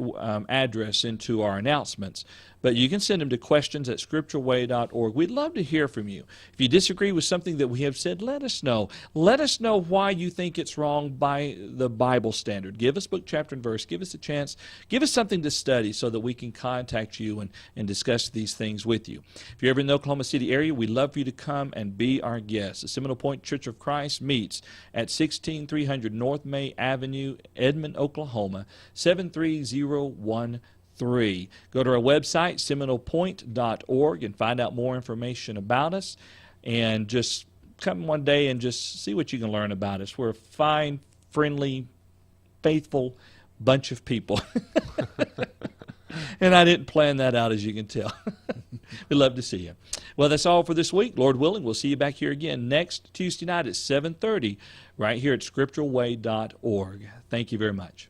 address into our announcements. But you can send them to questions@scripturalway.org. We'd love to hear from you. If you disagree with something that we have said, let us know. Let us know why you think it's wrong by the Bible standard. Give us book, chapter, and verse. Give us a chance. Give us something to study so that we can contact you and discuss these things with you. If you're ever in the Oklahoma City area, we'd love for you to come and be our guest. The Seminole Point Church of Christ meets at 16300 North May Avenue, Edmond, Oklahoma, 73013. Go to our website, seminolepoint.org, and find out more information about us. And just come one day and just see what you can learn about us. We're a fine, friendly, faithful bunch of people. And I didn't plan that out, as you can tell. We'd love to see you. Well, that's all for this week. Lord willing, we'll see you back here again next Tuesday night at 7:30 right here at scripturalway.org. Thank you very much.